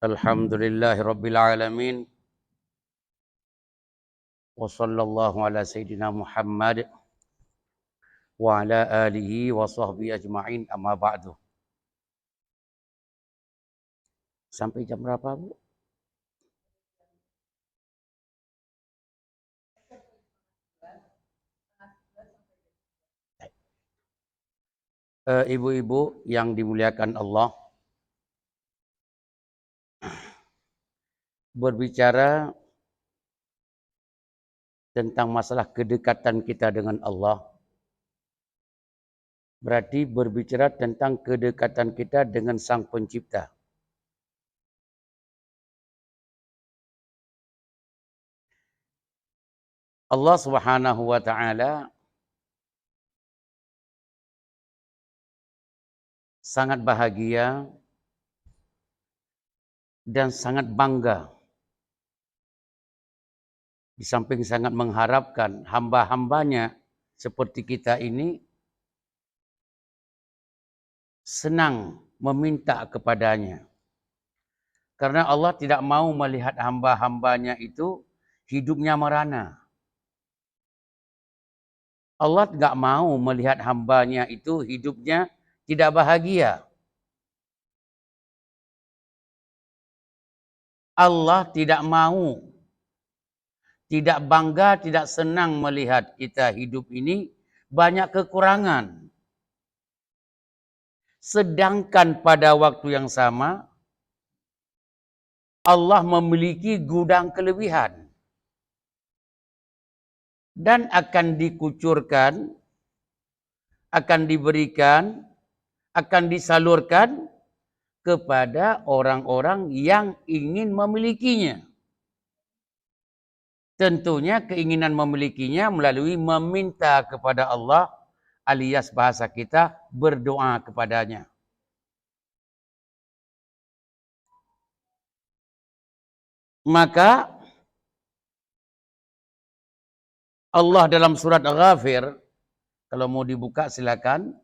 Alhamdulillahi Rabbil Alamin. Wa sallallahu ala Sayyidina Muhammad wa ala alihi wa sahbihi ajma'in, amma ba'du. Sampai jam berapa, Bu? Ibu-ibu yang dimuliakan Allah, berbicara tentang masalah kedekatan kita dengan Allah, berarti berbicara tentang kedekatan kita dengan Sang Pencipta. Allah Subhanahu wa taala sangat bahagia dan sangat bangga, di samping sangat mengharapkan hamba-hambanya seperti kita ini senang meminta kepadanya. Karena Allah tidak mau melihat hamba-hambanya itu hidupnya merana. Allah tidak mau melihat hambanya itu hidupnya tidak bahagia. Allah tidak mau, tidak bangga, tidak senang melihat kita hidup ini banyak kekurangan. Sedangkan pada waktu yang sama, Allah memiliki gudang kelebihan. Dan akan dikucurkan, akan diberikan, akan disalurkan kepada orang-orang yang ingin memilikinya. Tentunya keinginan memilikinya melalui meminta kepada Allah, alias bahasa kita berdoa kepadanya. Maka Allah dalam surat Ghafir, kalau mau dibuka silakan.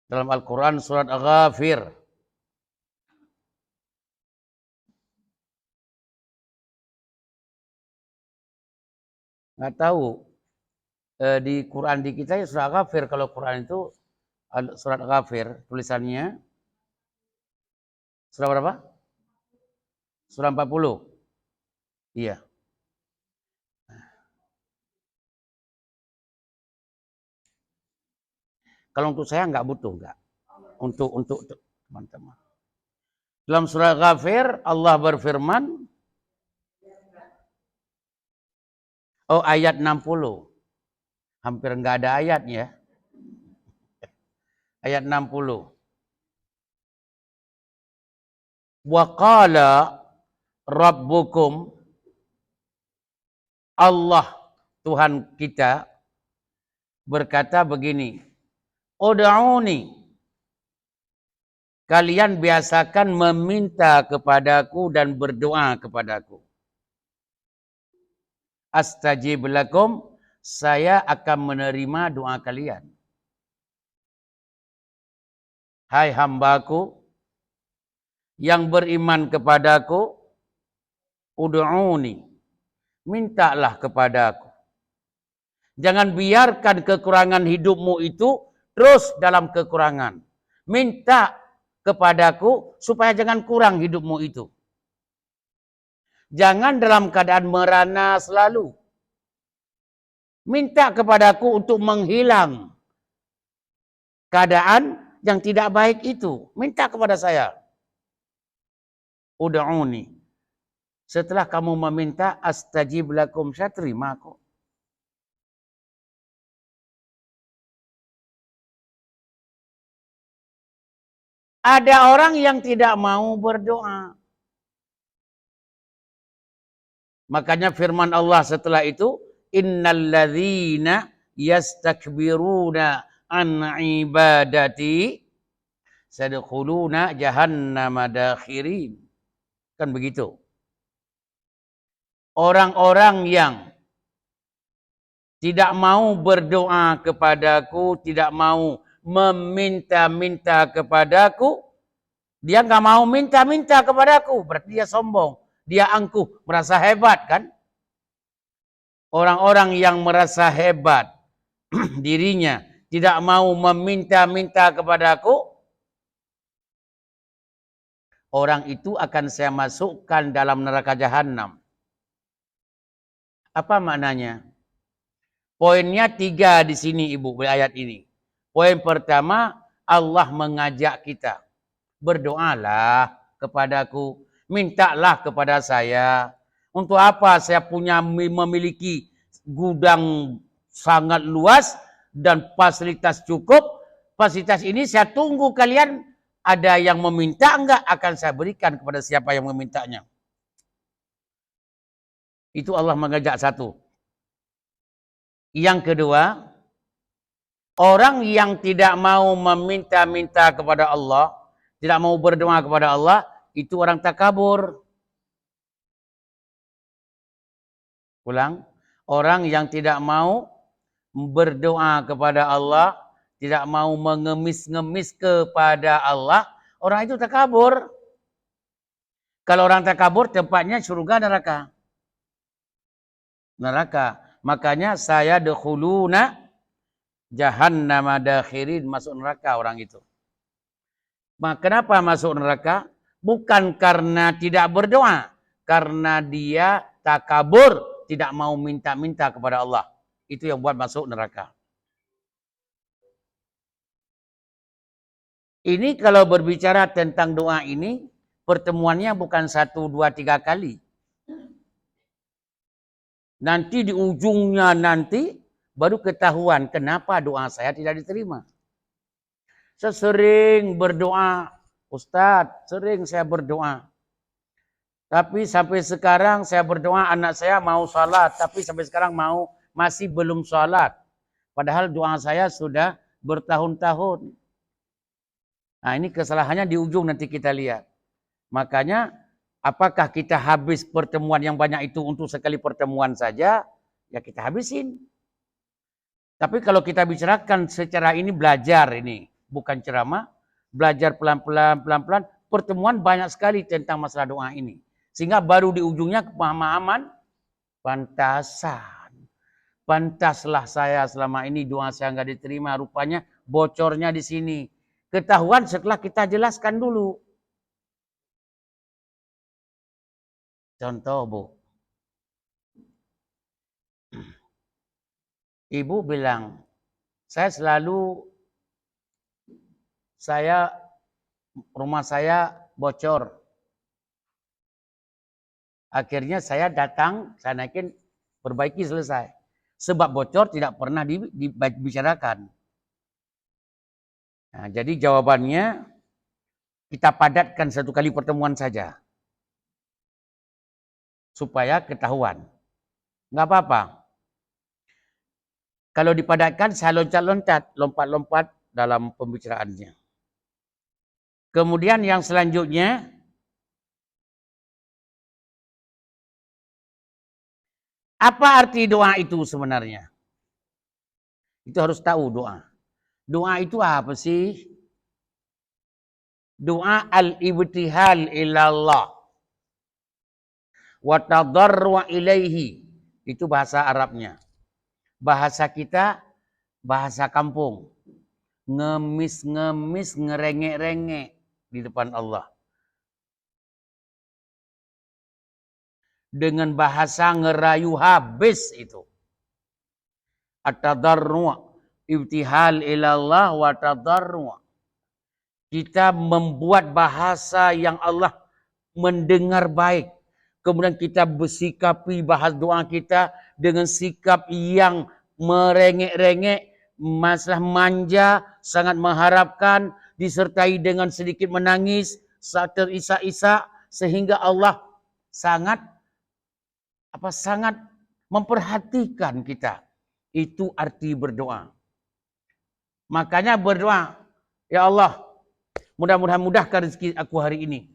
Dalam Al-Quran surat Ghafir. Nggak tahu. Di Quran di kita ya surat Ghafir. Kalau Quran itu surat Ghafir tulisannya. Surah berapa? Surah 40. Iya. Kalau untuk saya nggak butuh, nggak. Untuk teman-teman. Dalam surah Ghafir Allah berfirman, ayat 60. Hampir nggak ada ayatnya. Ayat 60. Wa qala rabbukum, Allah Tuhan kita berkata begini, ud'uni, kalian biasakan meminta kepadaku dan berdoa kepadaku. Astajib lakum, saya akan menerima doa kalian. Hai hambaku yang beriman kepadaku, ud'uni, mintalah kepadaku. Jangan biarkan kekurangan hidupmu itu terus dalam kekurangan. Minta kepadaku supaya jangan kurang hidupmu itu. Jangan dalam keadaan merana selalu. Minta kepadaku untuk menghilang keadaan yang tidak baik itu. Minta kepada saya. Ud'uni. Setelah kamu meminta, astajib lakum, saya terima kok. Ada orang yang tidak mau berdoa. Makanya firman Allah setelah itu, innalladzina yastakbiruna an ibadati sadkhuluna jahannama dakhirin. Kan begitu. Orang-orang yang tidak mau berdoa kepadaku, tidak mau meminta-minta kepadaku, Dia nggak mau minta-minta kepadaku, berarti dia sombong. Dia angkuh, merasa hebat kan? Orang-orang yang merasa hebat dirinya, tidak mau meminta-minta kepadaku, orang itu akan saya masukkan dalam neraka jahanam. Apa maknanya? Poinnya 3 di sini Ibu, di ayat ini. Poin pertama, Allah mengajak kita. Berdoalah kepadaku, mintalah kepada saya. Untuk apa saya memiliki gudang sangat luas dan fasilitas cukup? Fasilitas ini saya tunggu kalian ada yang meminta enggak, akan saya berikan kepada siapa yang memintanya. Itu Allah mengajak satu. Yang kedua, orang yang tidak mau meminta-minta kepada Allah, tidak mau berdoa kepada Allah, itu orang takabur. Ulang, orang yang tidak mau berdoa kepada Allah, tidak mau mengemis-ngemis kepada Allah, orang itu takabur. Kalau orang takabur, tempatnya surga neraka. Neraka. Makanya saya dekhuluna jahannama dakhirin, masuk neraka orang itu. Kenapa masuk neraka? Bukan karena tidak berdoa, karena dia takabur, tidak mau minta-minta kepada Allah. Itu yang buat masuk neraka. Ini kalau berbicara tentang doa ini, pertemuannya bukan 1, 2, 3 kali. Nanti di ujungnya nanti baru ketahuan kenapa doa saya tidak diterima. Saya sering berdoa, Ustadz, sering saya berdoa. Tapi sampai sekarang saya berdoa anak saya mau sholat, tapi sampai sekarang masih belum sholat. Padahal doa saya sudah bertahun-tahun. Nah ini kesalahannya di ujung nanti kita lihat. Makanya apakah kita habis pertemuan yang banyak itu untuk sekali pertemuan saja? Ya kita habisin. Tapi kalau kita bicarakan secara ini belajar ini, bukan ceramah, belajar pelan-pelan, pertemuan banyak sekali tentang masalah doa ini. Sehingga baru di ujungnya pemahaman pantasan. Pantaslah saya selama ini doa saya nggak diterima, rupanya bocornya di sini. Ketahuan setelah kita jelaskan dulu. Contoh, Bu. Ibu bilang, rumah saya bocor. Akhirnya saya datang, saya naikin, perbaiki, selesai. Sebab bocor tidak pernah dibicarakan. Nah, jadi jawabannya, kita padatkan 1 kali pertemuan saja. Supaya ketahuan. Nggak apa-apa. Kalau dipadatkan, saya lompat-lompat dalam pembicaraannya. Kemudian yang selanjutnya, apa arti doa itu sebenarnya? Itu harus tahu doa. Doa itu apa sih? Doa al-ibtihal ilallah. Wa tadarru ilaihi. Itu bahasa Arabnya. Bahasa kita, bahasa kampung. Ngemis-ngemis, ngerengek-rengek di depan Allah. Dengan bahasa ngerayu habis itu. At-tadarru' ibtihal ilallah wa tadarru'. Kita membuat bahasa yang Allah mendengar baik. Kemudian kita bersikapi bahas doa kita dengan sikap yang merengek-rengek, masalah manja, sangat mengharapkan, disertai dengan sedikit menangis, terisak-isak, sehingga Allah sangat memperhatikan kita. Itu arti berdoa. Makanya berdoa, ya Allah, mudah-mudahan mudahkan rezeki aku hari ini.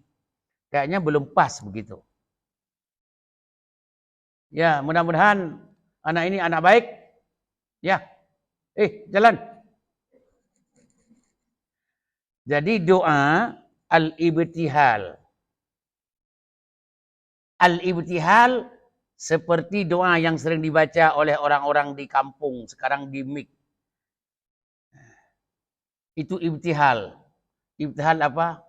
Kayaknya belum pas begitu. Ya, mudah-mudahan anak ini anak baik. Ya, jalan. Jadi doa al-ibtihal. Al-ibtihal seperti doa yang sering dibaca oleh orang-orang di kampung, sekarang di mik. Itu ibtihal. Ibtihal apa?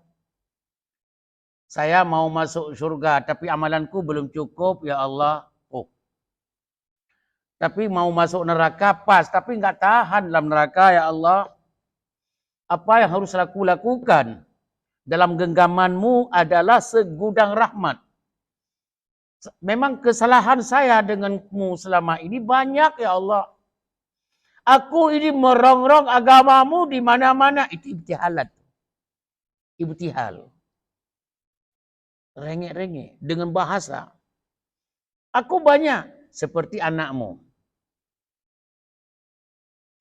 Saya mau masuk surga, tapi amalanku belum cukup, ya Allah. Oh. Tapi mau masuk neraka pas, tapi nggak tahan dalam neraka, ya Allah. Apa yang harus aku lakukan? Dalam genggamanmu adalah segudang rahmat. Memang kesalahan saya denganmu selama ini banyak, ya Allah. Aku ini merongrong agamamu di mana-mana. Itu ibtihalat. Ibtihal. Rengek-rengek dengan bahasa. Aku banyak seperti anakmu.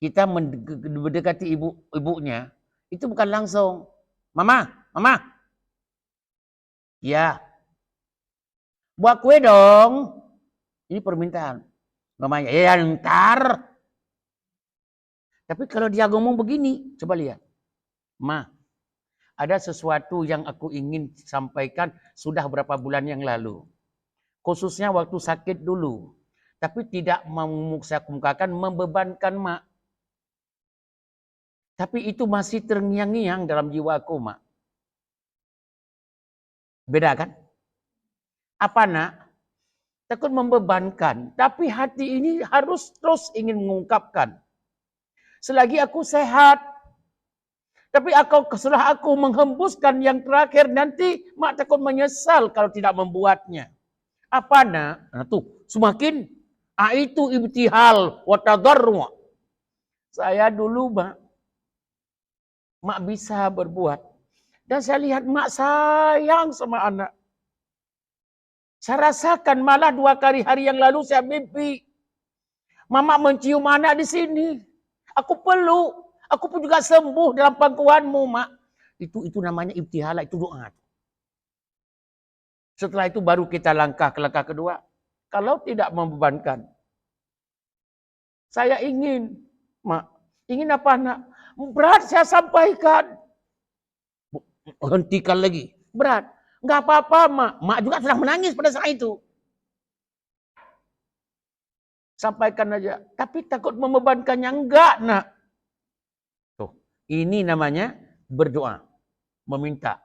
Kita mendekati ibunya, itu bukan langsung. Mama, mama. Ya. Buat kue dong. Ini permintaan. Mamanya, ya ntar. Tapi kalau dia ngomong begini, coba lihat. Ma, ada sesuatu yang aku ingin sampaikan sudah berapa bulan yang lalu. Khususnya waktu sakit dulu. Tapi tidak mau saya kemukakan membebankan mak. Tapi itu masih terngiang-ngiang dalam jiwaku, mak. Beda kan? Apa nak? Takut membebankan. Tapi hati ini harus terus ingin mengungkapkan. Selagi aku sehat. Tapi setelah aku menghembuskan yang terakhir nanti mak takut menyesal kalau tidak membuatnya. Apa nak? Nah tuh semakin itu ibtihal wa tadarru'. Saya dulu mak bisa berbuat. Dan saya lihat mak sayang sama anak. Saya rasakan malah 2 hari yang lalu saya mimpi. Mama mencium anak di sini. Aku peluk. Aku pun juga sembuh dalam pangkuanmu, mak. Itu namanya ibtihala, itu doa. Setelah itu baru kita langkah ke langkah kedua. Kalau tidak membebankan. Saya ingin, mak. Ingin apa, nak? Berat saya sampaikan. Hentikan lagi. Berat. Enggak apa-apa, mak. Mak juga sedang menangis pada saat itu. Sampaikan aja. Tapi takut membebankannya. Enggak, nak. Tuh. Ini namanya berdoa. Meminta.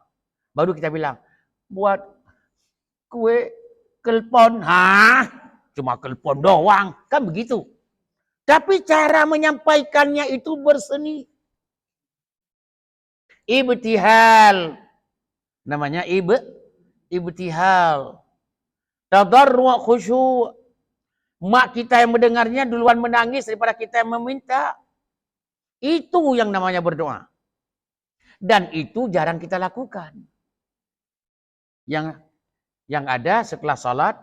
Baru kita bilang, buat kue kelpon. Hah? Cuma kelpon doang. Kan begitu. Tapi cara menyampaikannya itu berseni. Ibtihal. Namanya ibtihal. Tadarru' khusyu'. Mak kita yang mendengarnya duluan menangis daripada kita yang meminta. Itu yang namanya berdoa. Dan itu jarang kita lakukan. Yang ada setelah salat,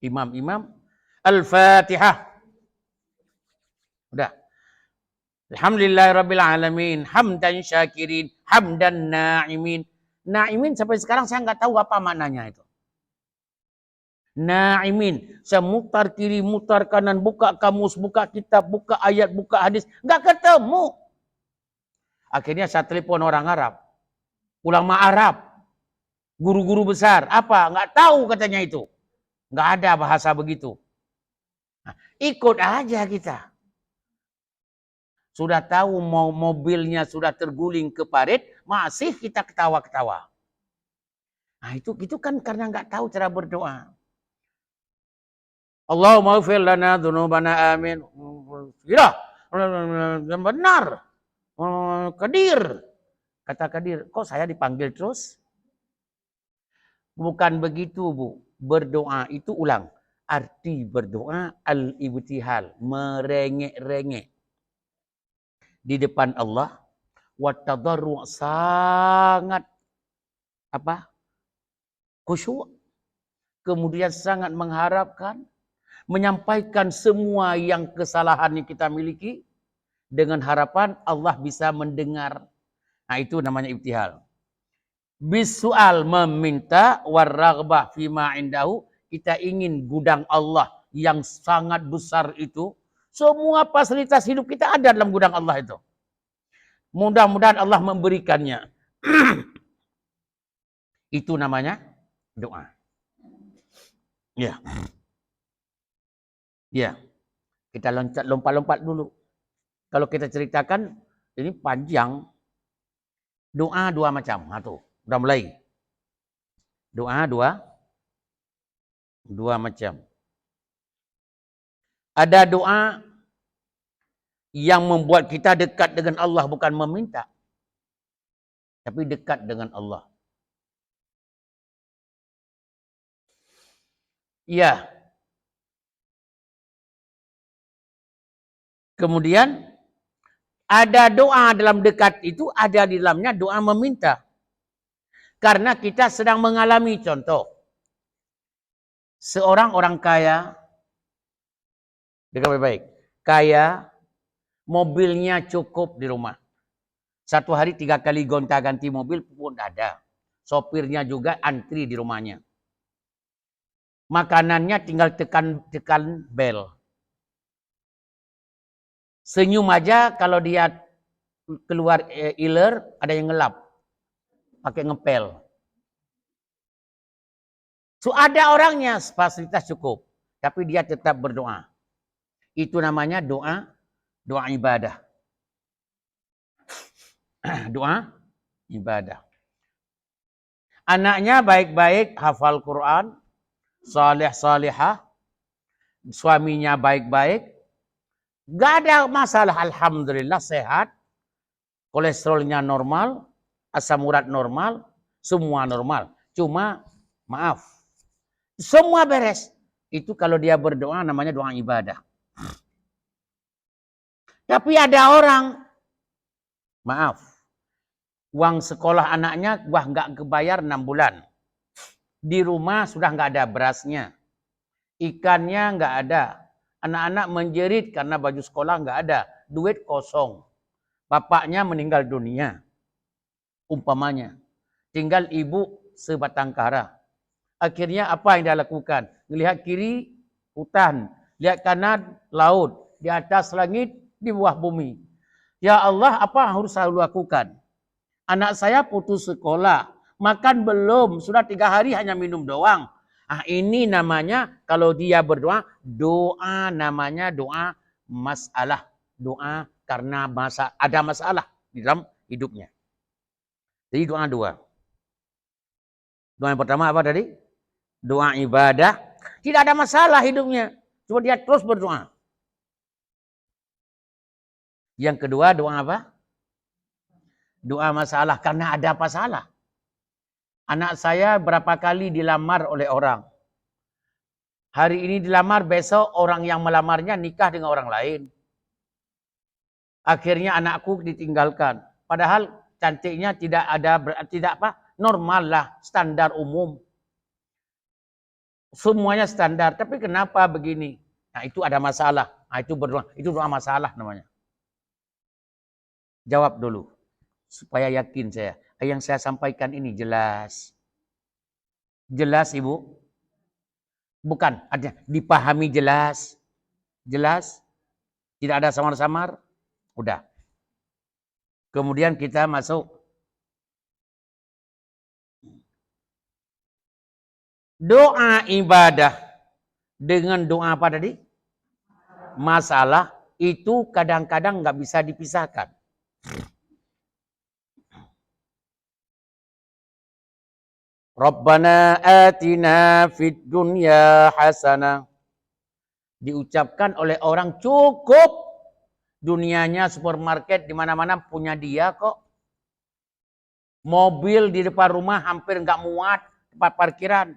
imam, Al-Fatihah. Udah. Alhamdulillahirabbil alamin, hamdan syakirin, hamdan na'imin. Na'imin sampai sekarang saya nggak tahu apa maknanya itu. Na'imin, saya mutar kiri, mutar kanan, buka kamus, buka kitab, buka ayat, buka hadis, nggak ketemu. Akhirnya saya telepon orang Arab, ulama Arab, guru-guru besar, apa? Nggak tahu katanya itu, nggak ada bahasa begitu. Nah, ikut aja kita. Sudah tahu mau mobilnya sudah terguling ke parit, masih kita ketawa-ketawa. Nah itu kan karena nggak tahu cara berdoa. Allahumma ighfir lana dzunubana amin. Ya, benar. Kadir. Kata Kadir, kok saya dipanggil terus? Bukan begitu, Bu. Berdoa itu ulang. Arti berdoa al-ibtihal, merengek-rengek di depan Allah, wa tadarru' sangat khusyuk, kemudian sangat mengharapkan, menyampaikan semua yang kesalahan yang kita miliki dengan harapan Allah bisa mendengar. Nah itu namanya ibtihal. Bisual meminta, warraghbah fima indahu, kita ingin gudang Allah yang sangat besar itu. Semua fasilitas hidup kita ada dalam gudang Allah itu. Mudah-mudahan Allah memberikannya. Itu namanya doa. Ya. Ya. Kita lompat-lompat dulu. Kalau kita ceritakan, ini panjang. Doa dua macam. Nah, tuh, udah mulai. Doa dua macam. Ada doa yang membuat kita dekat dengan Allah, bukan meminta. Tapi dekat dengan Allah. Ya. Kemudian ada doa dalam dekat itu, ada di dalamnya doa meminta. Karena kita sedang mengalami contoh. Seorang orang kaya, dengar baik-baik, kaya, mobilnya cukup di rumah. Satu hari 3 kali gonta-ganti mobil pun ada. Sopirnya juga antri di rumahnya. Makanannya tinggal tekan bel. Senyum aja kalau dia keluar iler, ada yang ngelap. Pakai ngepel. So ada orangnya, fasilitas cukup. Tapi dia tetap berdoa. Itu namanya doa ibadah. Doa ibadah. Anaknya baik-baik, hafal Quran, salih-salihah, suaminya baik-baik, gak ada masalah, alhamdulillah sehat, kolesterolnya normal, asam urat normal, semua normal. Cuma maaf, semua beres. Itu kalau dia berdoa namanya doa ibadah. Tapi ada orang, maaf, uang sekolah anaknya nggak kebayar 6 bulan. Di rumah sudah nggak ada berasnya. Ikannya nggak ada. Anak-anak menjerit karena baju sekolah nggak ada. Duit kosong. Bapaknya meninggal dunia. Umpamanya. Tinggal ibu sebatang kara. Akhirnya apa yang dia lakukan? Melihat kiri, hutan. Lihat kanan, laut. Di atas langit, di bawah bumi. Ya Allah, apa yang harus saya lakukan? Anak saya putus sekolah. Makan belum. Sudah 3 hari hanya minum doang. Ah, ini namanya kalau dia berdoa, doa namanya doa masalah. Doa karena ada masalah di dalam hidupnya. Jadi doa dua. Doa yang pertama apa tadi? Doa ibadah. Tidak ada masalah hidupnya. Cuma dia terus berdoa. Yang kedua doa apa? Doa masalah karena ada masalah. Anak saya berapa kali dilamar oleh orang. Hari ini dilamar, besok orang yang melamarnya nikah dengan orang lain. Akhirnya anakku ditinggalkan. Padahal cantiknya tidak normal lah, standar umum. Semuanya standar, tapi kenapa begini? Nah, itu ada masalah. Nah, itu berdoa, itu doa masalah namanya. Jawab dulu supaya yakin saya. Yang saya sampaikan ini jelas. Jelas, Ibu? Bukan, artinya dipahami jelas. Jelas? Tidak ada samar-samar? Udah. Kemudian kita masuk. Doa ibadah dengan doa apa tadi? Masalah itu kadang-kadang nggak bisa dipisahkan. Rabbana atina fid dunya hasanah. Diucapkan oleh orang cukup. Dunianya supermarket di mana-mana punya dia kok. Mobil di depan rumah hampir nggak muat tempat parkiran.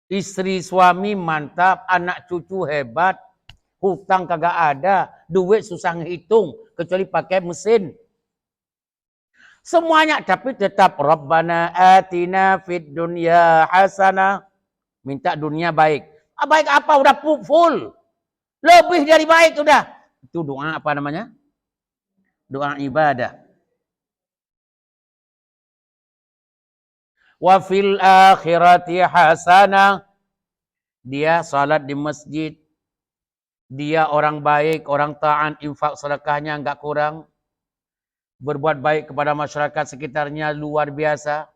Istri suami mantap, anak cucu hebat, hutang kagak ada, duit susah ngitung kecuali pakai mesin. Semuanya, tapi tetap Rabbana atina fid dunya hasanah. Minta dunia baik. Baik apa? Udah full. Lebih dari baik udah. Itu doa apa namanya? Doa ibadah. Wa fil akhirati hasanah. Dia salat di masjid. Dia orang baik, orang taat, infak sedekahnya enggak kurang. Berbuat baik kepada masyarakat sekitarnya luar biasa.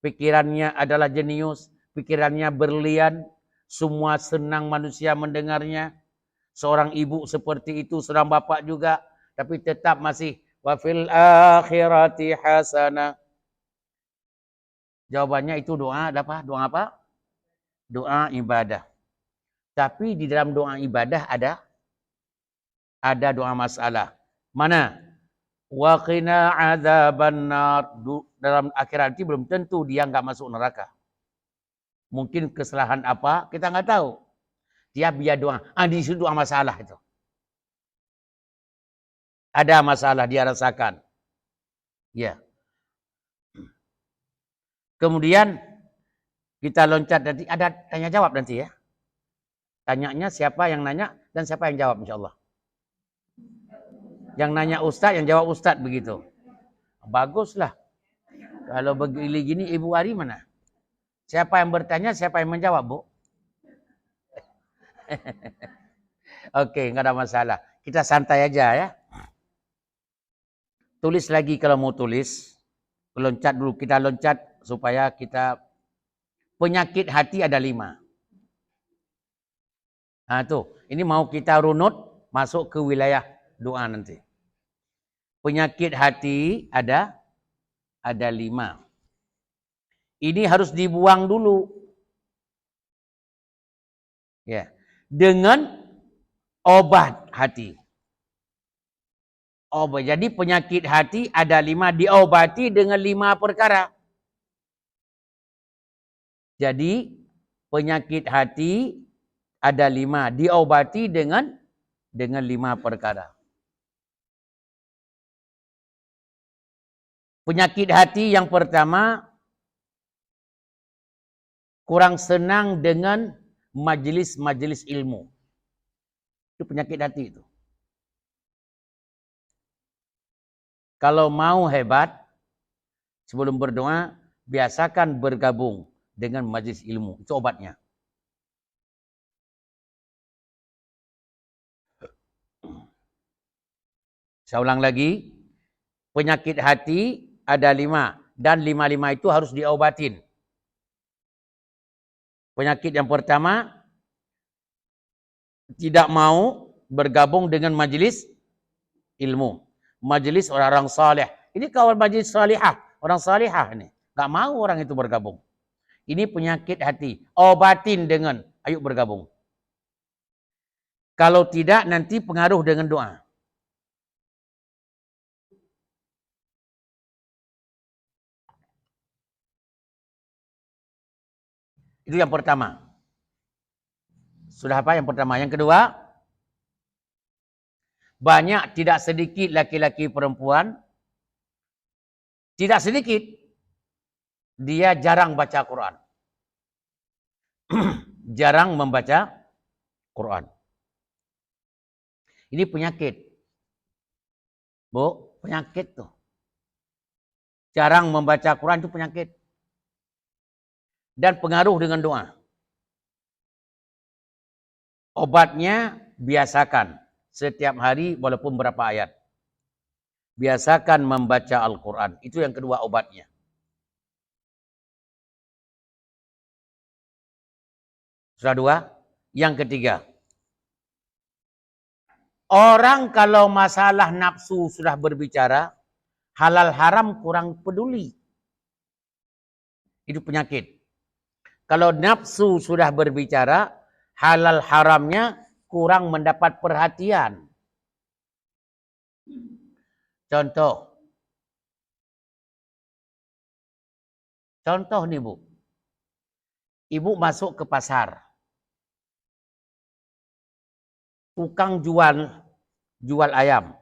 pikirannya adalah jenius, pikirannya berlian, semua senang manusia mendengarnya. Seorang ibu seperti itu, seorang bapak juga, tapi tetap masih wa fil akhirati hasanah. Jawabannya itu doa apa? Doa apa? Doa ibadah. Tapi di dalam doa ibadah ada doa masalah. Mana? Wa qina adzabannar. Dalam akhirat nanti belum tentu dia enggak masuk neraka. Mungkin kesalahan apa? Kita enggak tahu. Dia biar doa. Di situ doa masalah itu. Ada masalah dia rasakan. Ya. Kemudian kita loncat nanti ada tanya jawab nanti ya. Tanyanya siapa yang nanya dan siapa yang jawab insyaallah. Yang nanya ustaz, yang jawab ustaz begitu. Baguslah. Kalau begini gini Ibu Ari mana? Siapa yang bertanya, siapa yang menjawab, Bu? Oke, nggak ada masalah. Kita santai aja ya. Tulis lagi kalau mau tulis. Loncat dulu, kita loncat supaya kita... Penyakit hati ada 5. Nah tuh, ini mau kita runut masuk ke wilayah doa nanti. Penyakit hati ada 5. Ini harus dibuang dulu. Ya, dengan obat hati. Obat. Jadi penyakit hati ada 5, diobati dengan 5 perkara. Jadi penyakit hati ada 5, diobati dengan 5 perkara. Penyakit hati yang pertama, kurang senang dengan majelis-majelis ilmu. Itu penyakit hati itu. Kalau mau hebat, sebelum berdoa, biasakan bergabung dengan majelis ilmu. Itu obatnya. Saya ulang lagi. Penyakit hati ada 5. Dan 5 itu harus diobatin. Penyakit yang pertama, tidak mau bergabung dengan majelis ilmu. Majelis orang-orang saleh. Ini kawan majelis salihah. Orang salihah ini. Gak mau orang itu bergabung. Ini penyakit hati. Obatin dengan, ayo bergabung. Kalau tidak, nanti pengaruh dengan doa. Itu yang pertama. Sudah apa yang pertama? Yang kedua, banyak tidak sedikit laki-laki perempuan, tidak sedikit, dia jarang baca Quran. Jarang membaca Quran. Ini penyakit. Bu, penyakit tuh. Jarang membaca Quran itu penyakit. Dan pengaruh dengan doa. Obatnya biasakan setiap hari walaupun berapa ayat. Biasakan membaca Al-Quran. Itu yang kedua obatnya. Sudah 2. Yang ketiga. Orang kalau masalah nafsu sudah berbicara, halal haram kurang peduli. Itu penyakit. Kalau nafsu sudah berbicara, halal haramnya kurang mendapat perhatian. Contoh. Contoh nih Bu. Ibu masuk ke pasar. Tukang jual ayam.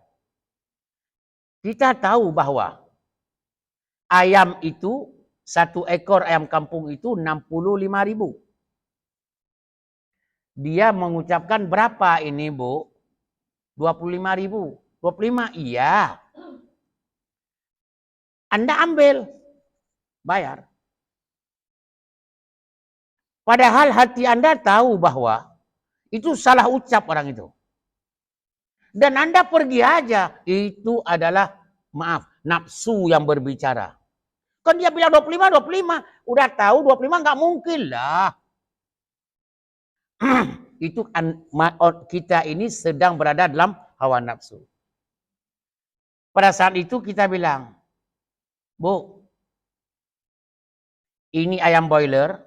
Kita tahu bahwa ayam itu, 1 ekor ayam kampung itu 65.000. Dia mengucapkan berapa ini Bu? 25.000. 25? Iya. Anda ambil. Bayar. Padahal hati Anda tahu bahwa itu salah ucap orang itu. Dan Anda pergi aja. Itu adalah, maaf, nafsu yang berbicara. Kan dia bilang 25, 25. Udah tahu 25 nggak mungkin lah. Itu kita ini sedang berada dalam hawa nafsu. Pada saat itu kita bilang, Bu, ini ayam boiler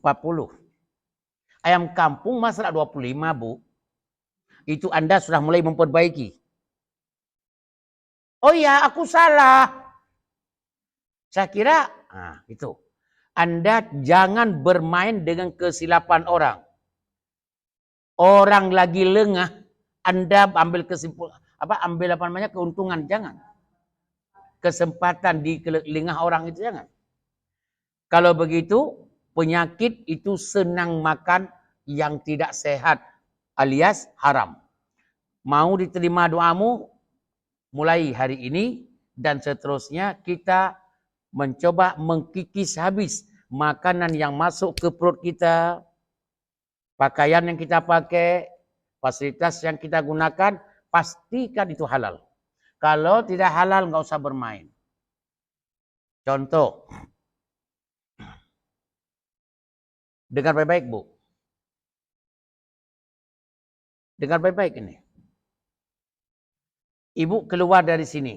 40. Ayam kampung masalah 25, Bu. Itu Anda sudah mulai memperbaiki. Oh iya, aku salah. Saya kira, itu. Anda jangan bermain dengan kesilapan orang. Orang lagi lengah, Anda ambil keuntungan, jangan. Kesempatan di lengah orang itu jangan. Kalau begitu, penyakit itu senang makan yang tidak sehat alias haram. Mau diterima doamu mulai hari ini dan seterusnya kita mencoba mengkikis habis makanan yang masuk ke perut kita, pakaian yang kita pakai, fasilitas yang kita gunakan, pastikan itu halal. Kalau tidak halal, nggak usah bermain. Contoh, dengar baik-baik, Bu. Dengar baik-baik ini. Ibu keluar dari sini.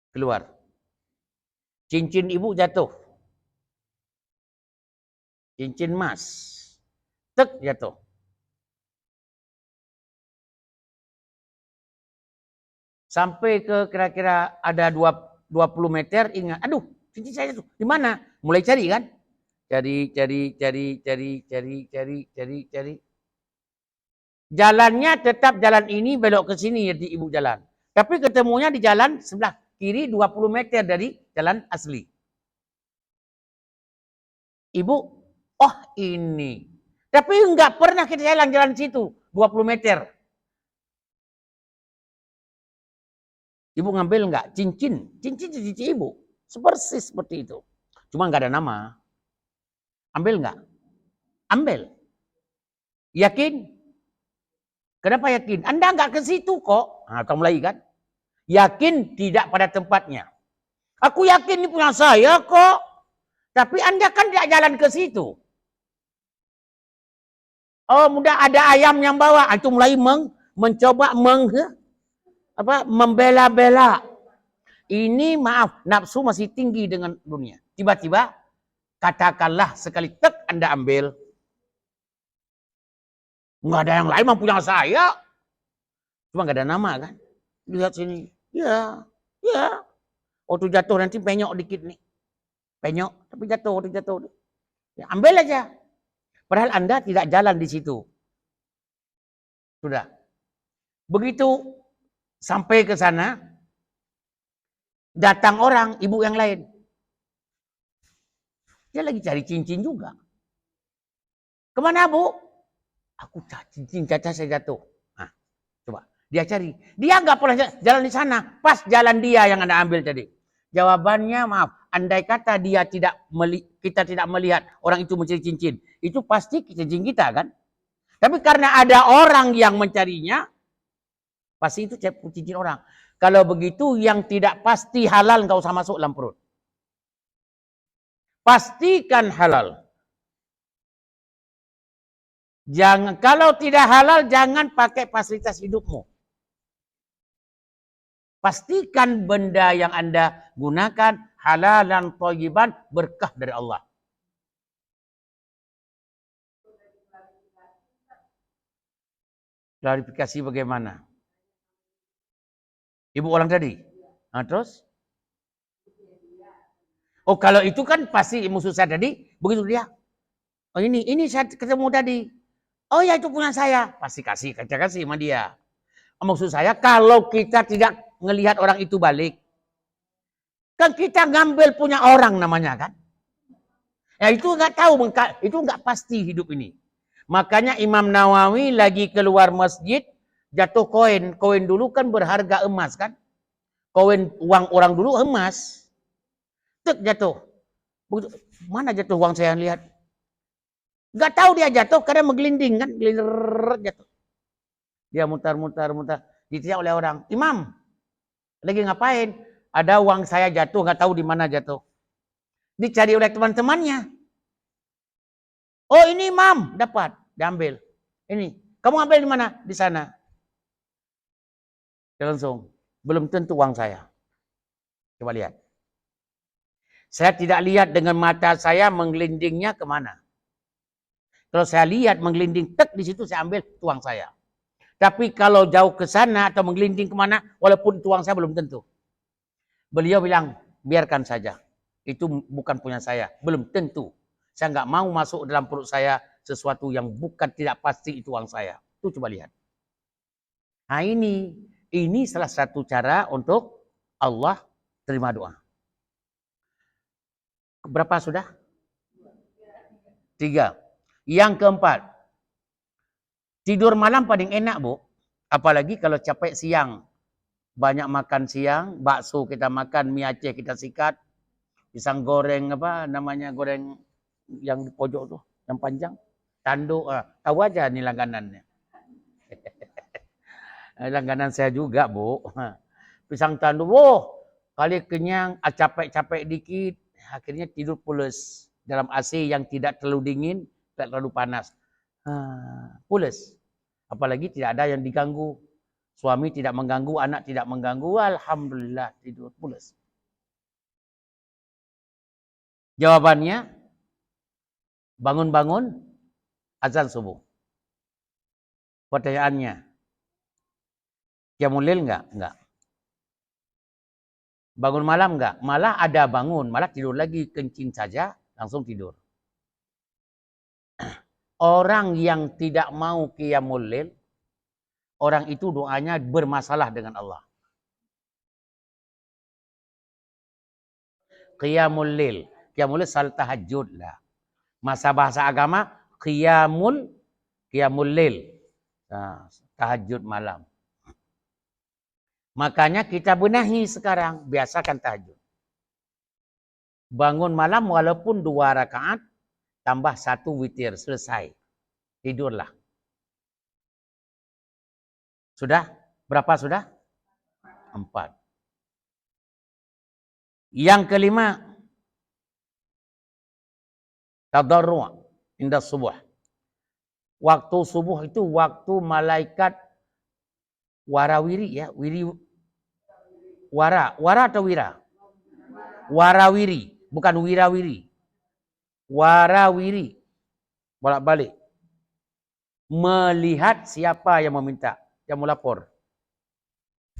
Keluar. Cincin ibu jatuh. Cincin emas. Tek jatuh. Sampai ke kira-kira ada 20 meter, ingat, aduh, cincin saya jatuh. Di mana? Mulai cari kan? Cari. Jalannya tetap jalan ini, belok ke sini di ibu jalan. Tapi ketemunya di jalan sebelah kiri 20 meter dari jalan asli. Ibu, oh ini. Tapi enggak pernah kita jalan situ 20 meter. Ibu ngambil enggak? Cincin ibu. Persis seperti itu. Cuma enggak ada nama. Ambil enggak? Ambil. Yakin? Kenapa yakin? Anda enggak ke situ kok. Kamu mulai kan? Yakin tidak pada tempatnya. Aku yakin ini punya saya kok. Tapi Anda kan tidak jalan ke situ. Oh, mudah ada ayam yang bawa. Itu mulai mencoba membela-bela. Ini maaf, nafsu masih tinggi dengan dunia. Tiba-tiba, katakanlah sekali tek Anda ambil. Nggak ada yang lain yang punya saya. Cuma nggak ada nama kan. Lihat sini. Ya. Waktu jatuh nanti penyok dikit nih. Penyok, tapi jatuh. Ya, ambil aja. Padahal Anda tidak jalan di situ. Sudah. Begitu sampai ke sana, datang orang, ibu yang lain. Dia lagi cari cincin juga. Kemana, Bu? Aku cincin caca saya jatuh. Coba. Dia cari. Dia nggak pernah jalan di sana. Pas jalan dia yang Anda ambil tadi. Jawabannya, maaf. Andai kata kita tidak melihat orang itu mencari cincin. Itu pasti cincin kita kan? Tapi karena ada orang yang mencarinya, pasti itu cincin orang. Kalau begitu yang tidak pasti halal nggak usah masuk dalam perut. Pastikan halal. Kalau tidak halal jangan pakai fasilitas hidupmu. Pastikan benda yang Anda gunakan halal dan thayyiban, berkah dari Allah. Klarifikasi bagaimana? Ibu orang tadi. Terus? Oh, kalau itu kan pasti musuh saya tadi, begitu dia. Oh, ini saya ketemu tadi. Oh ya, itu punya saya. Pasti kasih sama dia. Maksud saya, kalau kita tidak ngelihat orang itu balik, kan kita ngambil punya orang namanya kan. Ya itu nggak tahu, itu nggak pasti hidup ini. Makanya Imam Nawawi lagi keluar masjid, jatuh koin. Koin dulu kan berharga emas kan. Koin uang orang dulu emas. Tek jatuh. Mana jatuh uang saya lihat? Nggak tahu dia jatuh karena menggelinding kan. Jatuh. Dia mutar. Diteriak oleh orang. Imam, Lagi ngapain? Ada uang saya jatuh, nggak tahu di mana jatuh. Dicari oleh teman-temannya. Oh ini mam, dapat, diambil. Ini, kamu ambil di mana? Di sana. Dia langsung, belum tentu uang saya. Coba lihat. Saya tidak lihat dengan mata saya menggelindingnya kemana. Kalau saya lihat menggelinding, tek di situ saya ambil uang saya. Tapi kalau jauh ke sana atau menggelinding kemana, walaupun uang saya belum tentu. Beliau bilang, biarkan saja. Itu bukan punya saya. Belum tentu. Saya nggak mau masuk dalam perut saya sesuatu yang bukan tidak pasti itu uang saya. Itu coba lihat. Nah ini salah satu cara untuk Allah terima doa. Berapa sudah? 3. Yang keempat, tidur malam paling enak, Bu. Apalagi kalau capek siang. Banyak makan siang, bakso kita makan, mie Aceh kita sikat, pisang goreng apa namanya, goreng yang di pojok tuh, yang panjang, tanduk, tahu aja nih langganannya. Langganan saya juga, Bu. Pisang tanduk, kali kenyang, capek-capek dikit, akhirnya tidur pules dalam AC yang tidak terlalu dingin, tidak terlalu panas. Pules. Apalagi tidak ada yang diganggu. Suami tidak mengganggu, anak tidak mengganggu. Alhamdulillah tidur pules. Jawabannya, bangun-bangun, azan subuh. Pertanyaannya, qiyamul lail enggak? Enggak. Bangun malam enggak? Malah ada bangun, malah tidur lagi, kencing saja, langsung tidur. Orang yang tidak mau qiyamul lail, orang itu doanya bermasalah dengan Allah. Qiyamul lail. Qiyamul lail salat tahajud lah. Masa bahasa agama, qiyamul lail. Tahajud malam. Makanya kita benahi sekarang, biasakan tahajud. Bangun malam walaupun 2 rakaat, tambah 1 witir, selesai. Tidurlah. Sudah? Berapa sudah? 4. Yang kelima, tadarru' inda subuh. Waktu subuh itu waktu malaikat warawiri ya, wara atau wira? Warawiri, bukan wirawiri. Warawiri. Bolak-balik. Melihat siapa yang meminta, yang melapor.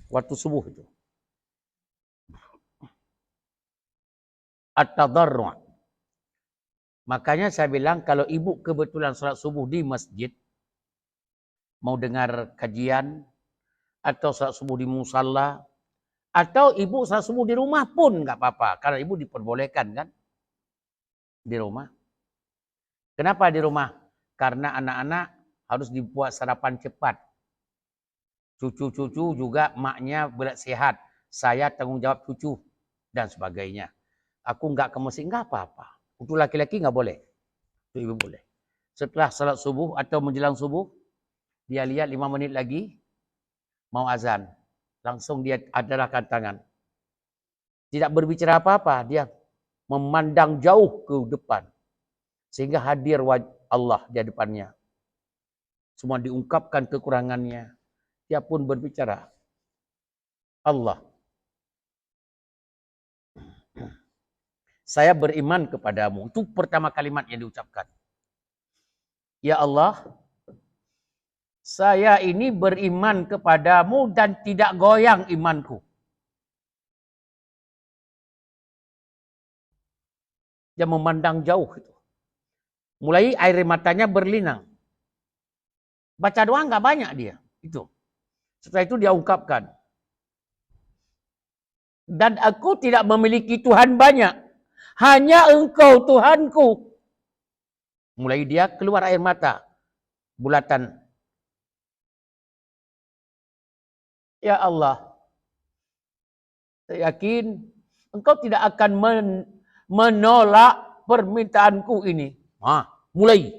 Waktu subuh itu. At-tadarru'. Makanya saya bilang kalau ibu kebetulan sholat subuh di masjid, mau dengar kajian, atau sholat subuh di musalla, atau ibu sholat subuh di rumah pun nggak apa-apa. Karena ibu diperbolehkan kan di rumah. Kenapa di rumah? Karena anak-anak harus dibuat sarapan cepat. Cucu-cucu juga maknya berat sehat. Saya tanggung jawab cucu dan sebagainya. Aku nggak ke masjid, nggak apa-apa. Untuk laki-laki nggak boleh. Untuk ibu boleh. Setelah salat subuh atau menjelang subuh, dia lihat 5 menit lagi, mau azan. Langsung dia adarkan tangan. Tidak berbicara apa-apa, dia memandang jauh ke depan. Sehingga hadir Allah di depannya. Semua diungkapkan kekurangannya. Dia pun berbicara. Allah, saya beriman kepadamu. Itu pertama kalimat yang diucapkan. Ya Allah, saya ini beriman kepadamu dan tidak goyang imanku. Dia memandang jauh itu. Mulai air matanya berlinang. Baca doa nggak banyak dia. Itu. Setelah itu dia ungkapkan. Dan aku tidak memiliki Tuhan banyak. Hanya engkau Tuhanku. Mulai dia keluar air mata. Bulatan. Ya Allah. Saya yakin engkau tidak akan menolak permintaanku ini. Mulai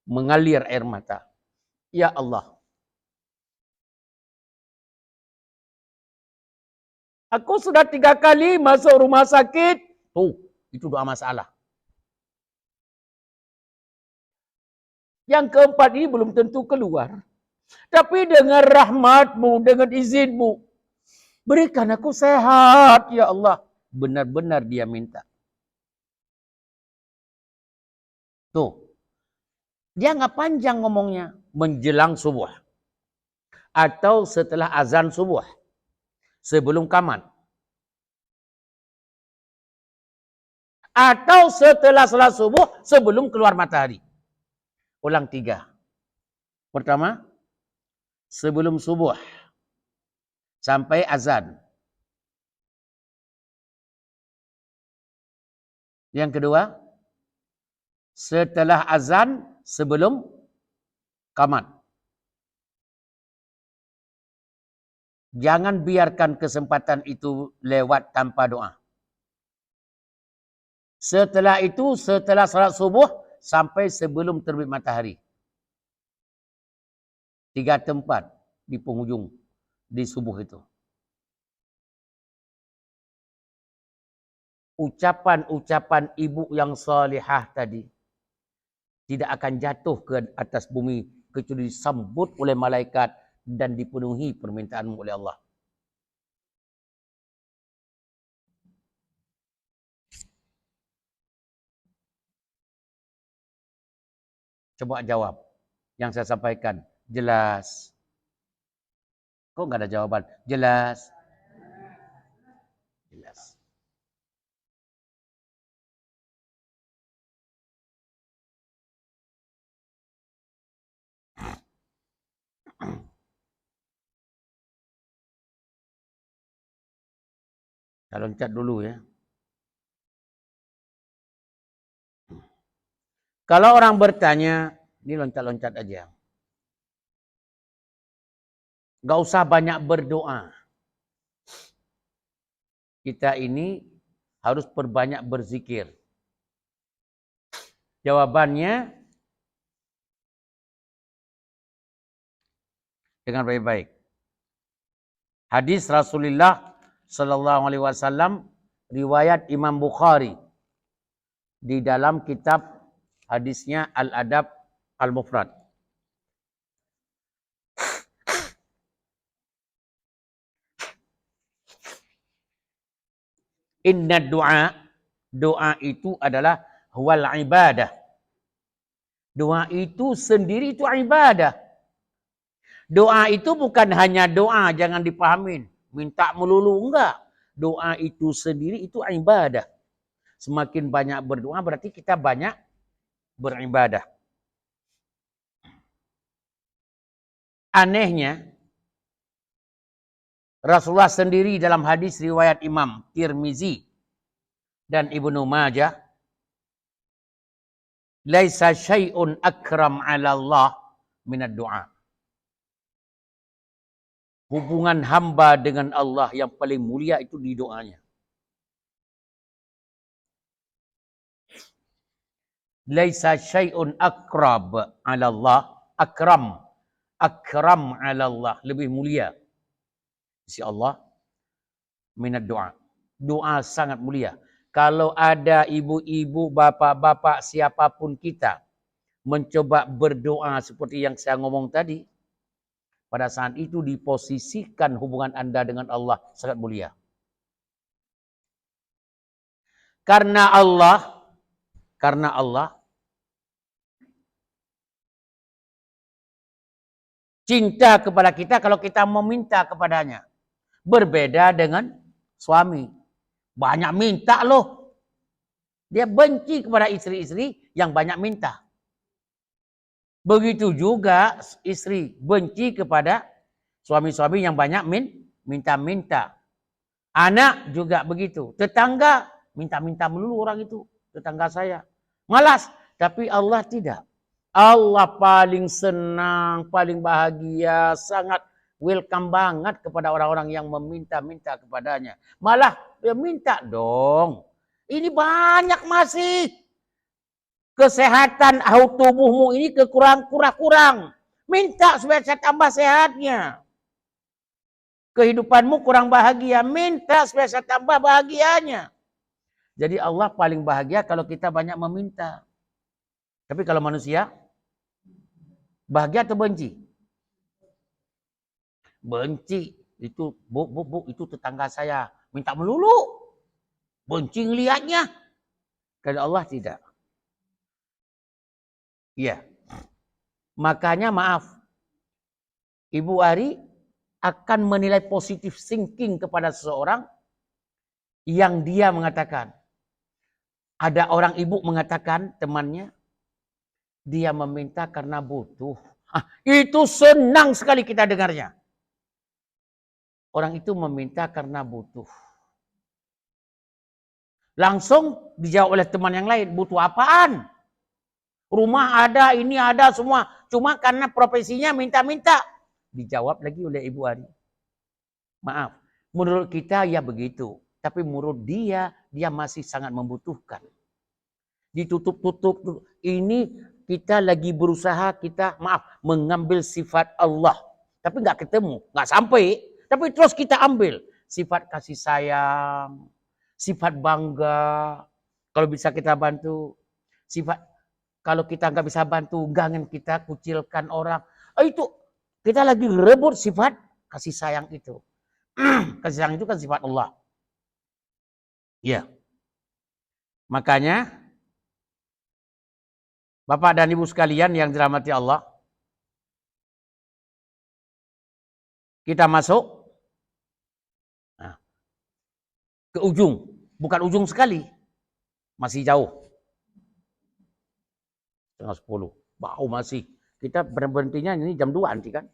mengalir air mata. Ya Allah. Aku sudah 3 kali masuk rumah sakit. Tuh, itu doa masalah. Yang keempat ini belum tentu keluar. Tapi dengan rahmat-Mu, dengan izin-Mu, berikan aku sehat, ya Allah. Benar-benar dia minta. Tuh, dia nggak panjang ngomongnya. Menjelang subuh. Atau setelah azan subuh. Sebelum qamat. Atau setelah salat subuh, sebelum keluar matahari. Ulang 3. Pertama, sebelum subuh. Sampai azan. Yang kedua, setelah azan, sebelum qamat. Jangan biarkan kesempatan itu lewat tanpa doa. Setelah itu, setelah salat subuh, sampai sebelum terbit matahari. 3 tempat di penghujung, di subuh itu. Ucapan-ucapan ibu yang salihah tadi tidak akan jatuh ke atas bumi kecuali disambut oleh malaikat dan dipenuhi permintaanmu oleh Allah. Coba jawab. Yang saya sampaikan jelas. Kok nggak ada jawaban? Jelas. Jelas. Saya loncat dulu ya. Kalau orang bertanya, ini loncat-loncat aja. Gak usah banyak berdoa. Kita ini harus perbanyak berzikir. Jawabannya dengan baik-baik. Hadis Rasulullah Sallallahu Alaihi Wasallam riwayat Imam Bukhari di dalam kitab hadisnya Al-Adab Al-Mufrad. Inna doa itu adalah huwal ibadah. Doa itu sendiri itu ibadah. Doa itu bukan hanya doa, jangan dipahamin. Minta melulu, enggak. Doa itu sendiri itu ibadah. Semakin banyak berdoa berarti kita banyak beribadah. Anehnya, Rasulullah sendiri dalam hadis riwayat Imam Tirmizi dan Ibnu Majah, laisa syai'un akram 'ala Allah minad du'a. Hubungan hamba dengan Allah yang paling mulia itu di doanya. Laisa syai'un akrab 'ala Allah, akram 'ala Allah, lebih mulia si Allah minad doa. Doa sangat mulia. Kalau ada ibu-ibu, bapak-bapak, siapapun kita mencoba berdoa seperti yang saya ngomong tadi, pada saat itu diposisikan hubungan Anda dengan Allah sangat mulia. Karena Allah cinta kepada kita kalau kita meminta kepadanya. Berbeda dengan suami. Banyak minta loh. Dia benci kepada istri-istri yang banyak minta. Begitu juga istri benci kepada suami-suami yang banyak minta-minta. Anak juga begitu. Tetangga minta-minta melulu orang itu. Tetangga saya. Malas. Tapi Allah tidak. Allah paling senang, paling bahagia, sangat welcome banget kepada orang-orang yang meminta-minta kepadanya. Malah dia minta dong. Ini banyak masih. Kesehatan tubuhmu ini kurang. Minta supaya saya tambah sehatnya. Kehidupanmu kurang bahagia, minta supaya saya tambah bahagianya. Jadi Allah paling bahagia kalau kita banyak meminta. Tapi kalau manusia, bahagia atau benci? Benci. Itu, bu, itu tetangga saya. Minta melulu. Benci ngelihatnya. Kalau Allah tidak. Iya. Makanya maaf. Ibu Ari akan menilai positif thinking kepada seseorang yang dia mengatakan. Ada orang ibu mengatakan temannya, dia meminta karena butuh. Itu senang sekali kita dengarnya. Orang itu meminta karena butuh. Langsung dijawab oleh teman yang lain, butuh apaan? Rumah ada, ini ada semua. Cuma karena profesinya minta-minta. Dijawab lagi oleh Ibu Ari. Maaf, menurut kita ya begitu. Tapi menurut dia masih sangat membutuhkan. Ditutup-tutup. Ini kita lagi berusaha, mengambil sifat Allah. Tapi nggak ketemu, nggak sampai. Tapi terus kita ambil. Sifat kasih sayang, sifat bangga. Kalau bisa kita bantu. Sifat, kalau kita nggak bisa bantu, jangan kita kucilkan orang. Itu, kita lagi rebut sifat kasih sayang itu. Kasih sayang itu kan sifat Allah. Ya. Makanya, Bapak dan Ibu sekalian yang dirahmati Allah, kita masuk ke ujung. Bukan ujung sekali. Masih jauh. Setengah 10. Bau masih. Kita berhentinya ini jam 2 nanti kan?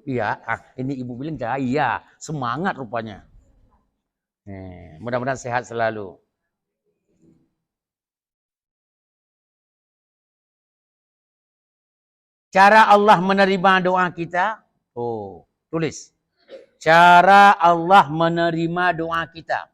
Iya. Ini Ibu bilang, iya. Semangat rupanya. Mudah-mudahan sehat selalu. Cara Allah menerima doa kita. Tulis. Cara Allah menerima doa kita.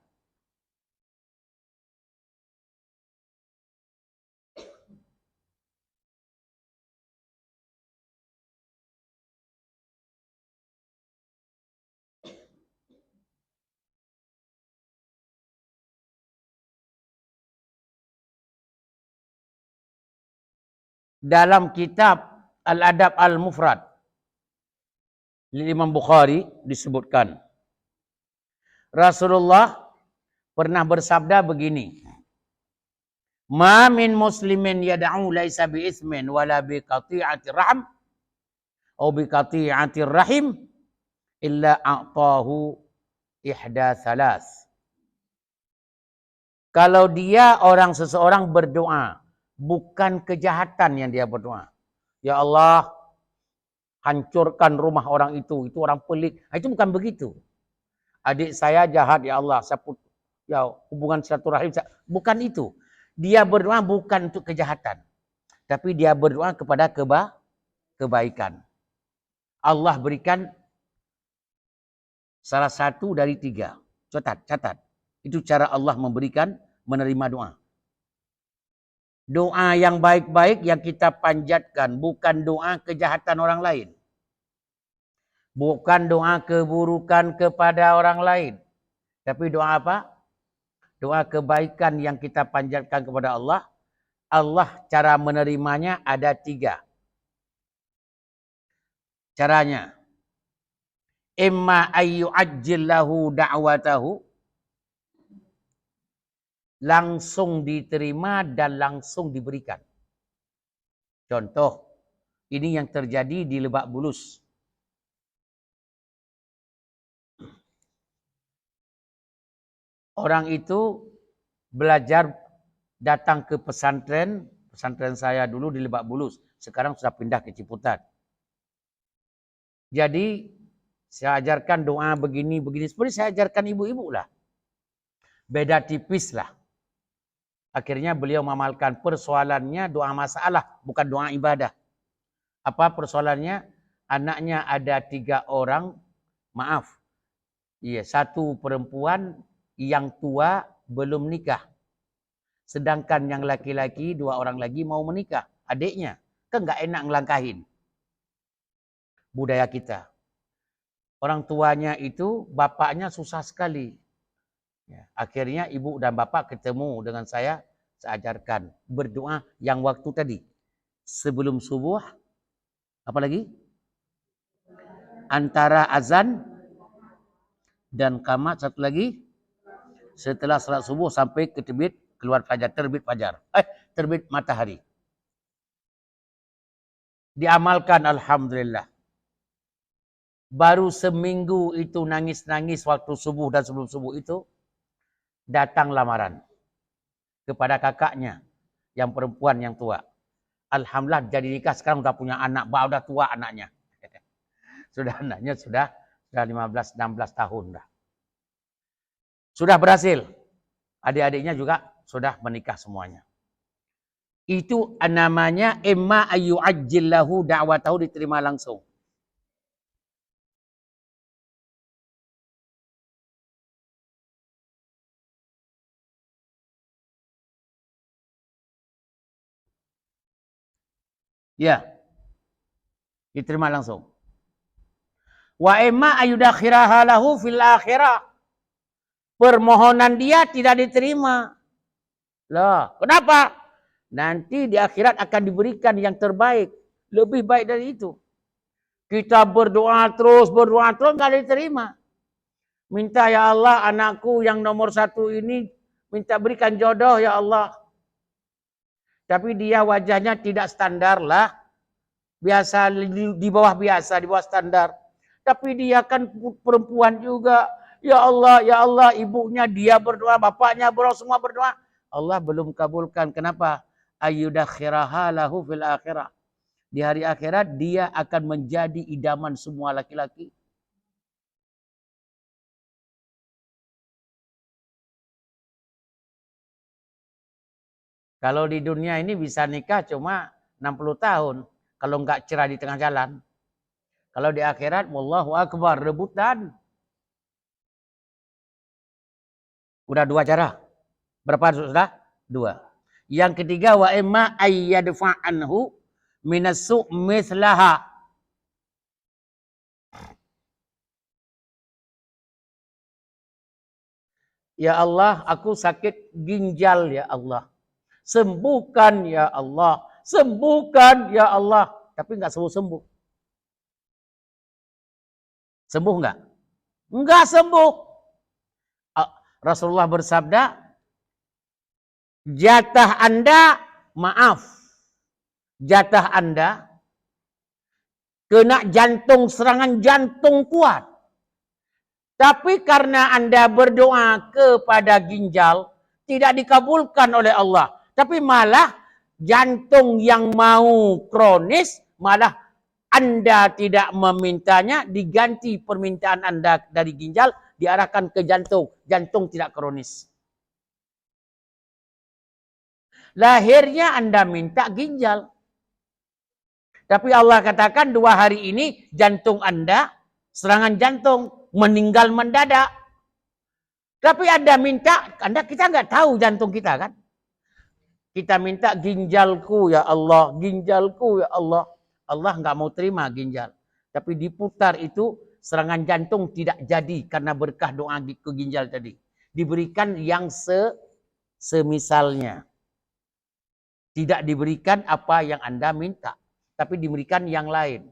Dalam kitab Al-Adab Al-Mufrad, Imam Bukhari disebutkan. Rasulullah pernah bersabda begini. Ma min muslimin yad'u laisa bi ismin wala bi qati'ati rahim atau bi qati'ati rahim illa a'tahu ihda thalas. Kalau dia seseorang berdoa, bukan kejahatan yang dia berdoa. Ya Allah, hancurkan rumah orang itu orang pelik. Itu bukan begitu. Adik saya jahat, ya Allah, hubungan silaturahim, bukan itu. Dia berdoa bukan untuk kejahatan, tapi dia berdoa kepada kebaikan. Allah berikan salah satu dari 3. Catat. Itu cara Allah menerima doa. Doa yang baik-baik yang kita panjatkan, bukan doa kejahatan orang lain. Bukan doa keburukan kepada orang lain. Tapi doa apa? Doa kebaikan yang kita panjatkan kepada Allah. Allah cara menerimanya ada 3. Caranya. Imma ayyu'ajjillahu da'watahu. Langsung diterima dan langsung diberikan. Contoh. Ini yang terjadi di Lebak Bulus. Orang itu belajar datang ke pesantren saya dulu di Lebak Bulus. Sekarang sudah pindah ke Ciputat. Jadi saya ajarkan doa begini. Seperti saya ajarkan ibu-ibu lah. Beda tipis lah. Akhirnya beliau mengamalkan persoalannya doa masalah, bukan doa ibadah. Apa persoalannya? Anaknya ada 3 orang, maaf. Iya, 1 perempuan, yang tua belum nikah. Sedangkan yang laki-laki 2 orang lagi mau menikah. Adiknya. Kan nggak enak ngelangkahin. Budaya kita. Orang tuanya itu, bapaknya susah sekali. Ya, akhirnya ibu dan bapak ketemu dengan saya ajarkan berdoa yang waktu tadi. Sebelum subuh, apa lagi? Antara azan dan qamat, satu lagi. Setelah salat subuh sampai ke keluar fajar, terbit fajar. Terbit matahari. Diamalkan alhamdulillah. Baru seminggu itu nangis-nangis waktu subuh dan sebelum subuh itu, datang lamaran kepada kakaknya yang perempuan yang tua. Alhamdulillah jadi nikah, sekarang sudah punya anak, sudah tua anaknya. Anaknya sudah 15-16 tahun dah. Sudah berhasil. Adik-adiknya juga sudah menikah semuanya. Itu namanya imma ayyu'ajjillahu da'watahu, diterima langsung. Ya. Diterima langsung. Wa imma ayyudakhiraha lahu fil akhirah. Permohonan dia tidak diterima. Loh, kenapa? Nanti di akhirat akan diberikan yang terbaik. Lebih baik dari itu. Kita berdoa terus, enggak diterima. Minta ya Allah, anakku yang nomor 1 ini, minta berikan jodoh ya Allah. Tapi dia wajahnya tidak standar lah. Biasa, di bawah biasa, di bawah standar. Tapi dia kan perempuan juga. Ya Allah, ibunya dia berdoa, bapaknya berdoa, semua berdoa. Allah belum kabulkan. Kenapa? Ayyudakhiraha lahu fil akhirah. Di hari akhirat dia akan menjadi idaman semua laki-laki. Kalau di dunia ini bisa nikah cuma 60 tahun. Kalau enggak cerai di tengah jalan. Kalau di akhirat, wallahu akbar, rebutan. Udah 2 cara. Berapa sudah? 2. Yang ketiga, wa imma ayyadfa'anhu minassu' mithlaha. Ya Allah, aku sakit ginjal ya Allah. Sembuhkan ya Allah. Sembuhkan ya Allah. Tapi enggak sembuh-sembuh. Sembuh enggak? Enggak sembuh. Rasulullah bersabda, jatah Anda, maaf, jatah Anda kena jantung, serangan jantung kuat. Tapi karena Anda berdoa kepada ginjal, tidak dikabulkan oleh Allah. Tapi malah jantung yang mau kronis, malah Anda tidak memintanya, diganti permintaan Anda dari ginjal, diarahkan ke jantung. Jantung tidak kronis. Lahirnya Anda minta ginjal. Tapi Allah katakan 2 hari ini jantung Anda, serangan jantung, meninggal mendadak. Tapi Anda minta, kita nggak tahu jantung kita kan. Kita minta ginjalku ya Allah, ginjalku ya Allah. Allah nggak mau terima ginjal. Tapi diputar itu, serangan jantung tidak jadi karena berkah doa ke ginjal tadi. Diberikan yang semisalnya. Tidak diberikan apa yang Anda minta. Tapi diberikan yang lain.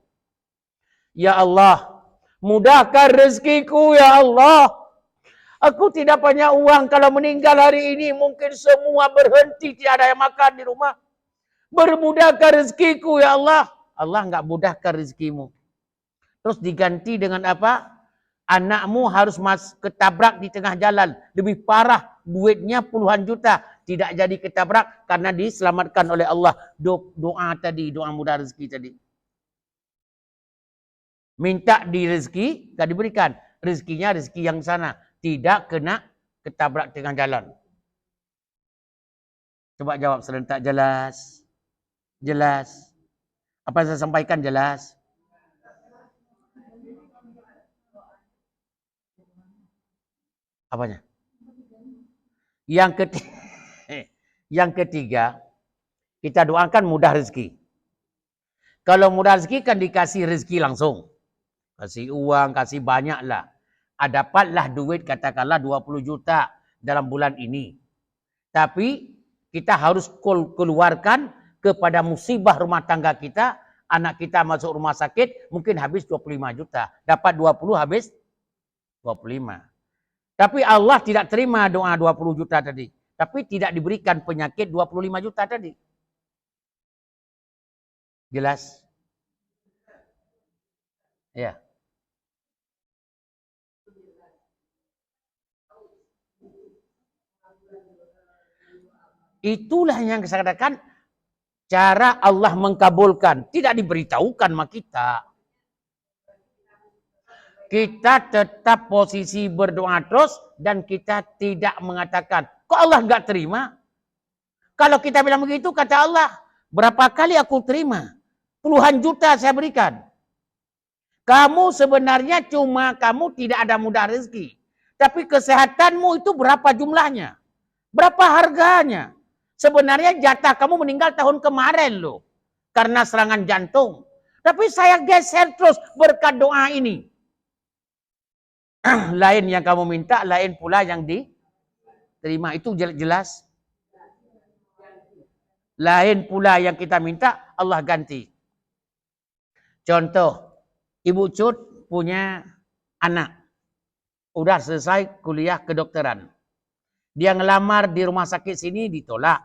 Ya Allah, mudahkan rezekiku ya Allah. Aku tidak punya uang. Kalau meninggal hari ini mungkin semua berhenti. Tidak ada yang makan di rumah. Bermudahkan rezekiku ya Allah. Allah enggak mudahkan rezekimu. Terus diganti dengan apa? Anakmu harus ketabrak di tengah jalan. Lebih parah. Duitnya puluhan juta. Tidak jadi ketabrak karena diselamatkan oleh Allah. Doa tadi. Doa mudah rezeki tadi. Minta di rezeki. Tidak diberikan. Rezekinya rezeki yang sana. Tidak kena ketabrak tengah jalan. Coba jawab serentak. Jelas. Jelas. Apa yang saya sampaikan jelas? Apanya? Yang ketiga, kita doakan mudah rezeki. Kalau mudah rezeki kan dikasih rezeki langsung. Kasih uang, kasih banyak lah. Dapatlah duit katakanlah 20 juta dalam bulan ini. Tapi kita harus keluarkan kepada musibah rumah tangga kita. Anak kita masuk rumah sakit, mungkin habis 25 juta. Dapat 20, habis 25. Tapi Allah tidak terima doa 20 juta tadi. Tapi tidak diberikan penyakit 25 juta tadi. Jelas? Ya. Itulah yang saya katakan cara Allah mengkabulkan. Tidak diberitahukan sama kita. Kita tetap posisi berdoa terus dan kita tidak mengatakan, kok Allah nggak terima? Kalau kita bilang begitu, kata Allah, berapa kali aku terima? Puluhan juta saya berikan. Kamu sebenarnya kamu tidak ada mudah rezeki. Tapi kesehatanmu itu berapa jumlahnya? Berapa harganya? Sebenarnya jatah kamu meninggal tahun kemarin loh. Karena serangan jantung. Tapi saya geser terus berkat doa ini. Lain yang kamu minta, lain pula yang diterima. Itu jelas. Lain pula yang kita minta, Allah ganti. Contoh, Ibu Cut punya anak. Udah selesai kuliah kedokteran. Dia ngelamar di rumah sakit sini ditolak.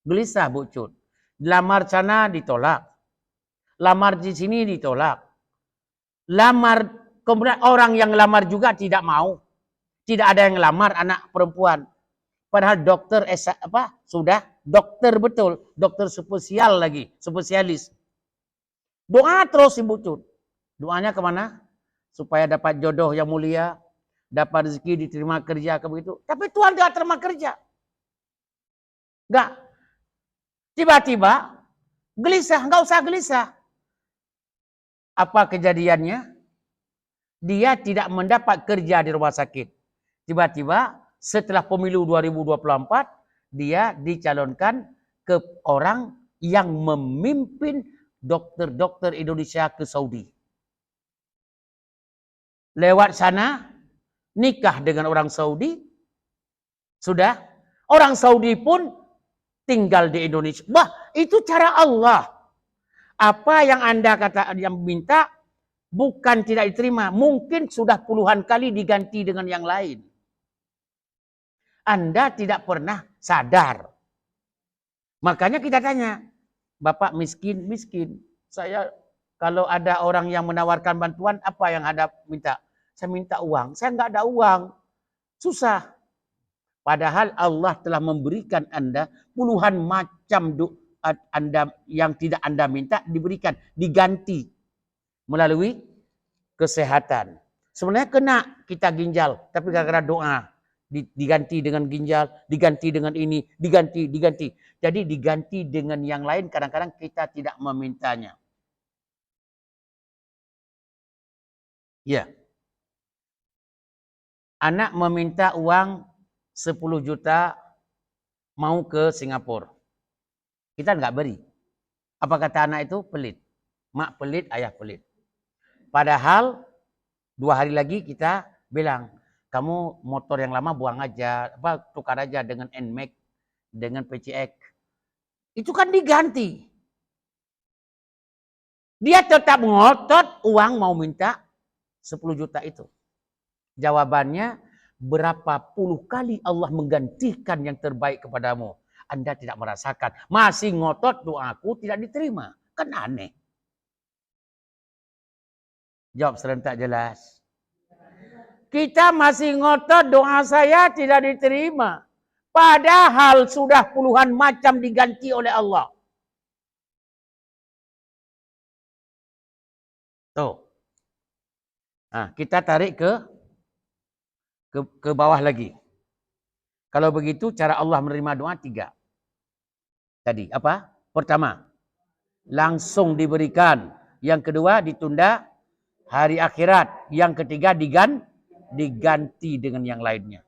Gelisah Bu Cut. Lamar sana ditolak. Lamar di sini ditolak. Lamar, kemudian orang yang lamar juga tidak mau. Tidak ada yang lamar anak perempuan. Padahal dokter sudah dokter betul, dokter spesial lagi, spesialis. Doa terus Ibu Cut. Doanya kemana? Supaya dapat jodoh yang mulia, dapat rezeki, diterima kerja begitu. Tapi Tuhan tidak terima kerja. Enggak. Tiba-tiba gelisah, enggak usah gelisah. Apa kejadiannya? Dia tidak mendapat kerja di rumah sakit. Tiba-tiba setelah pemilu 2024, dia dicalonkan ke orang yang memimpin dokter-dokter Indonesia ke Saudi. Lewat sana, nikah dengan orang Saudi, sudah. Orang Saudi pun tinggal di Indonesia. Wah, itu cara Allah. Apa yang Anda yang minta, bukan tidak diterima. Mungkin sudah puluhan kali diganti dengan yang lain. Anda tidak pernah sadar. Makanya kita tanya, Bapak miskin? Saya kalau ada orang yang menawarkan bantuan, apa yang Anda minta? Saya minta uang. Saya nggak ada uang. Susah. Padahal Allah telah memberikan Anda puluhan macam Anda yang tidak Anda minta diberikan, diganti melalui kesehatan. Sebenarnya kena kita ginjal, tapi gara-gara doa diganti dengan ginjal, diganti dengan ini, diganti. Jadi diganti dengan yang lain kadang-kadang kita tidak memintanya. Ya. Anak meminta uang 10 juta mau ke Singapura. Kita nggak beri. Apa kata anak itu? Pelit. Mak pelit, ayah pelit. Padahal 2 hari lagi kita bilang, kamu motor yang lama buang aja, tukar aja dengan NMAX, dengan PCX. Itu kan diganti. Dia tetap ngotot uang mau minta 10 juta itu. Jawabannya, berapa puluh kali Allah menggantikan yang terbaik kepadamu. Anda tidak merasakan. Masih ngotot doaku tidak diterima. Kan aneh. Jawab serentak jelas. Kita masih ngotot doa saya tidak diterima. Padahal sudah puluhan macam diganti oleh Allah. Tuh. Nah, kita tarik ke bawah lagi. Kalau begitu cara Allah menerima doa 3. Tadi apa? Pertama, langsung diberikan. Yang kedua, ditunda hari akhirat. Yang ketiga, diganti dengan yang lainnya.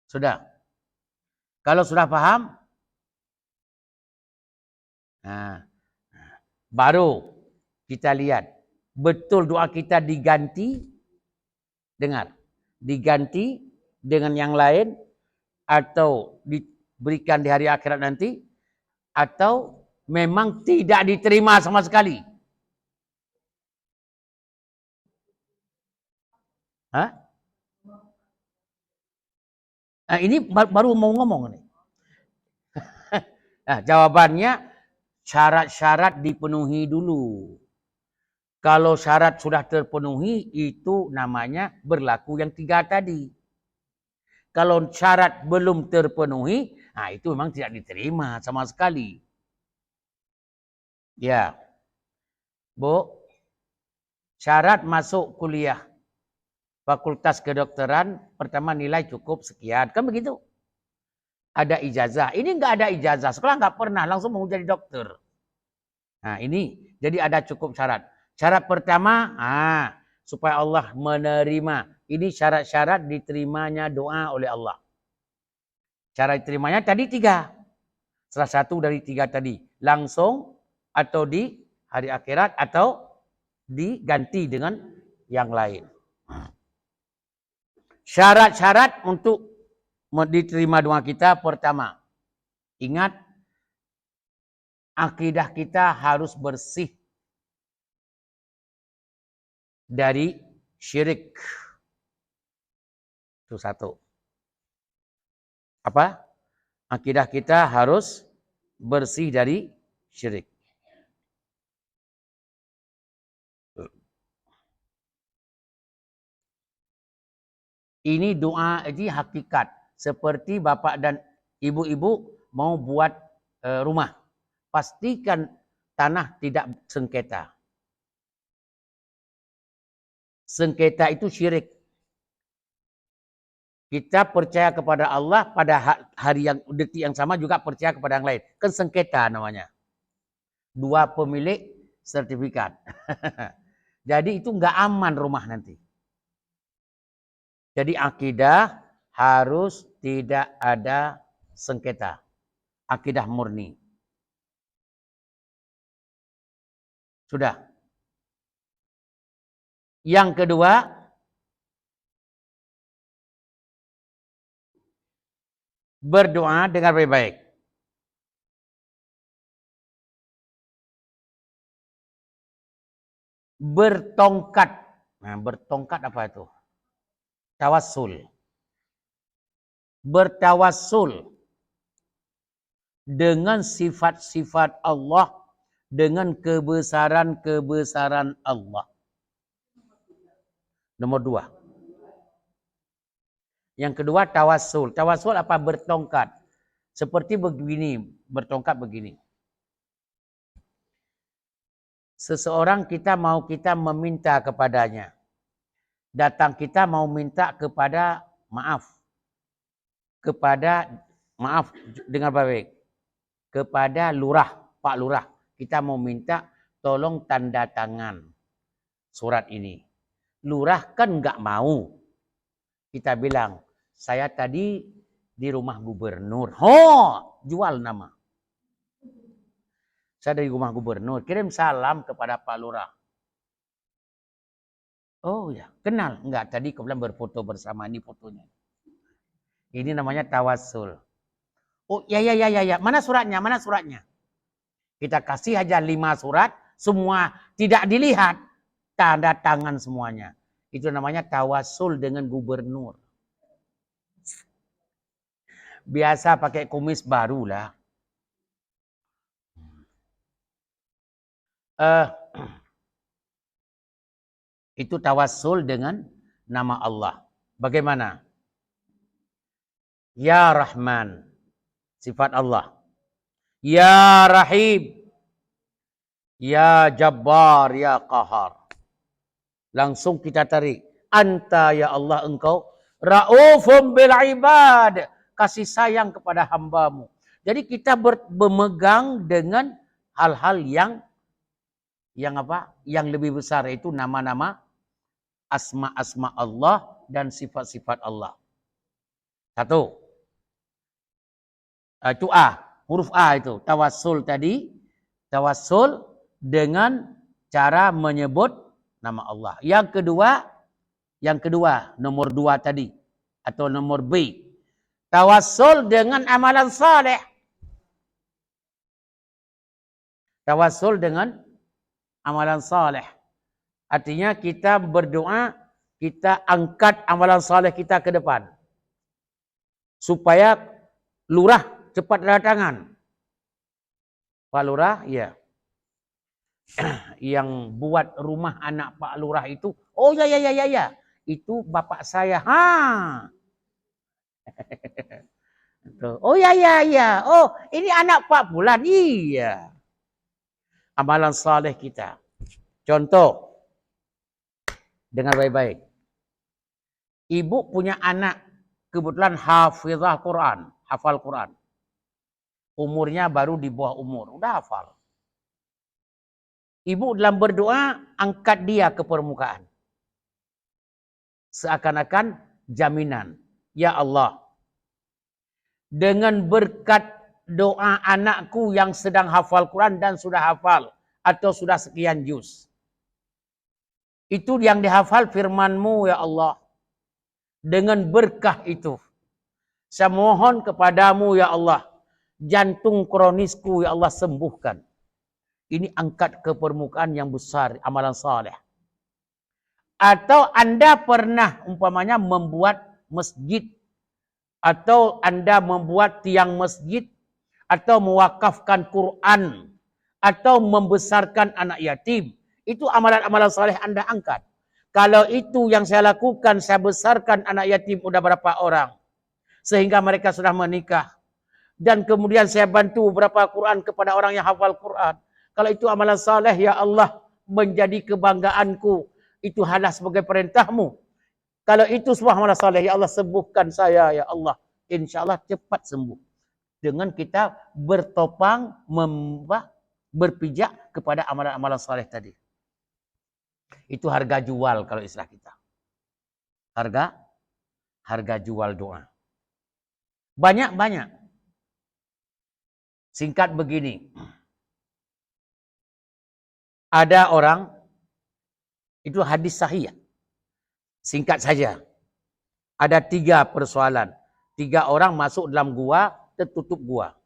Sudah. Kalau sudah paham, Nah, baru kita lihat betul doa kita diganti, dengar, diganti dengan yang lain atau diberikan di hari akhirat nanti, atau memang tidak diterima sama sekali. Hah? Nah, ini baru mau ngomong nih. Nah, jawabannya syarat-syarat dipenuhi dulu. Kalau syarat sudah terpenuhi, itu namanya berlaku yang 3 tadi. Kalau syarat belum terpenuhi, nah itu memang tidak diterima sama sekali. Ya, Bu, syarat masuk kuliah Fakultas Kedokteran, pertama nilai cukup sekian. Kan begitu? Ada ijazah. Ini nggak ada ijazah. Sekolah nggak pernah. Langsung mau jadi dokter. Nah ini. Jadi ada cukup syarat. Syarat pertama, supaya Allah menerima. Ini syarat-syarat diterimanya doa oleh Allah. Cara diterimanya tadi 3. Salah satu dari 3 tadi. Langsung atau di hari akhirat atau diganti dengan yang lain. Syarat-syarat untuk diterima doa kita pertama. Ingat, akidah kita harus bersih dari syirik. Itu satu. Apa? Akidah kita harus bersih dari syirik. Ini doa ini hakikat. Seperti bapak dan ibu-ibu mau buat rumah. Pastikan tanah tidak sengketa. Sengketa itu syirik. Kita percaya kepada Allah, pada hari yang detik yang sama juga percaya kepada yang lain. Kan sengketa namanya. 2 pemilik sertifikat. Jadi itu nggak aman rumah nanti. Jadi akidah harus tidak ada sengketa. Akidah murni. Sudah. Yang kedua, berdoa dengan baik-baik. Bertongkat. Nah, bertongkat apa itu? Tawassul. Bertawassul dengan sifat-sifat Allah, dengan kebesaran-kebesaran Allah. Nomor 2. Yang kedua, tawassul. Tawassul apa? Bertongkat. Seperti begini, bertongkat begini. Seseorang kita meminta kepadanya. Datang kita mau minta kepada maaf dengan baik. Kepada lurah, Pak Lurah. Kita mau minta tolong tanda tangan surat ini. Lurah kan nggak mau. Kita bilang, saya tadi di rumah gubernur. Jual nama. Saya dari rumah gubernur, kirim salam kepada Pak Lurah. Oh ya, kenal. Enggak, tadi kau bilang berfoto bersama, ini fotonya. Ini namanya tawassul. Oh ya. Mana suratnya? Kita kasih aja 5 surat, semua tidak dilihat. Tanda tangan semuanya. Itu namanya tawassul dengan gubernur. Biasa pakai kumis baru lah. Itu tawassul dengan nama Allah. Bagaimana? Ya Rahman, sifat Allah. Ya Rahim, Ya Jabbar, Ya Qahar. Langsung kita tarik. Anta ya Allah engkau Ra'ufum bil ibad. Kasih sayang kepada hambamu. Jadi kita bermegang dengan hal-hal yang apa? Yang lebih besar, itu nama-nama, asma-asma Allah dan sifat-sifat Allah. 1. Itu A, huruf A itu. Tawassul tadi Tawassul dengan cara menyebut nama Allah. Yang kedua, nomor 2 tadi. Atau nomor B. Tawassul dengan amalan saleh. Tawassul dengan amalan saleh. Artinya kita berdoa, kita angkat amalan saleh kita ke depan. Supaya lurah cepat datang. Pak Lurah, ya. Yang buat rumah anak Pak Lurah itu, oh ya. Itu bapak saya. Oh ya. Oh, ini anak Pak Fulan. Iya. Amalan saleh kita. Contoh. Dengar baik-baik. Ibu punya anak kebetulan hafizah Quran, hafal Quran. Umurnya baru di bawah umur, udah hafal. Ibu dalam berdoa angkat dia ke permukaan. Seakan-akan jaminan. Ya Allah, dengan berkat doa anakku yang sedang hafal Quran dan sudah hafal atau sudah sekian juz. Itu yang dihafal firman-Mu ya Allah. Dengan berkah itu, saya mohon kepadamu ya Allah, jantung kronisku ya Allah sembuhkan. Ini angkat ke permukaan yang besar, amalan saleh. Atau Anda pernah umpamanya membuat masjid, atau Anda membuat tiang masjid, atau mewakafkan Quran, atau membesarkan anak yatim. Itu amalan-amalan saleh Anda angkat. Kalau itu yang saya lakukan, saya besarkan anak yatim udah berapa orang. Sehingga mereka sudah menikah. Dan kemudian saya bantu beberapa Quran kepada orang yang hafal Quran. Kalau itu amalan saleh, ya Allah, menjadi kebanggaanku. Itu adalah sebagai perintah-Mu. Kalau itu sebuah amalan saleh, ya Allah, sembuhkan saya, ya Allah. Insya Allah cepat sembuh. Dengan kita bertopang, berpijak kepada amalan-amalan saleh tadi. Itu harga jual kalau istilah kita. Harga jual doa. Banyak. Singkat begini. Ada orang, itu hadis sahih. Singkat saja. Ada 3 persoalan. 3 orang masuk dalam gua, tertutup gua.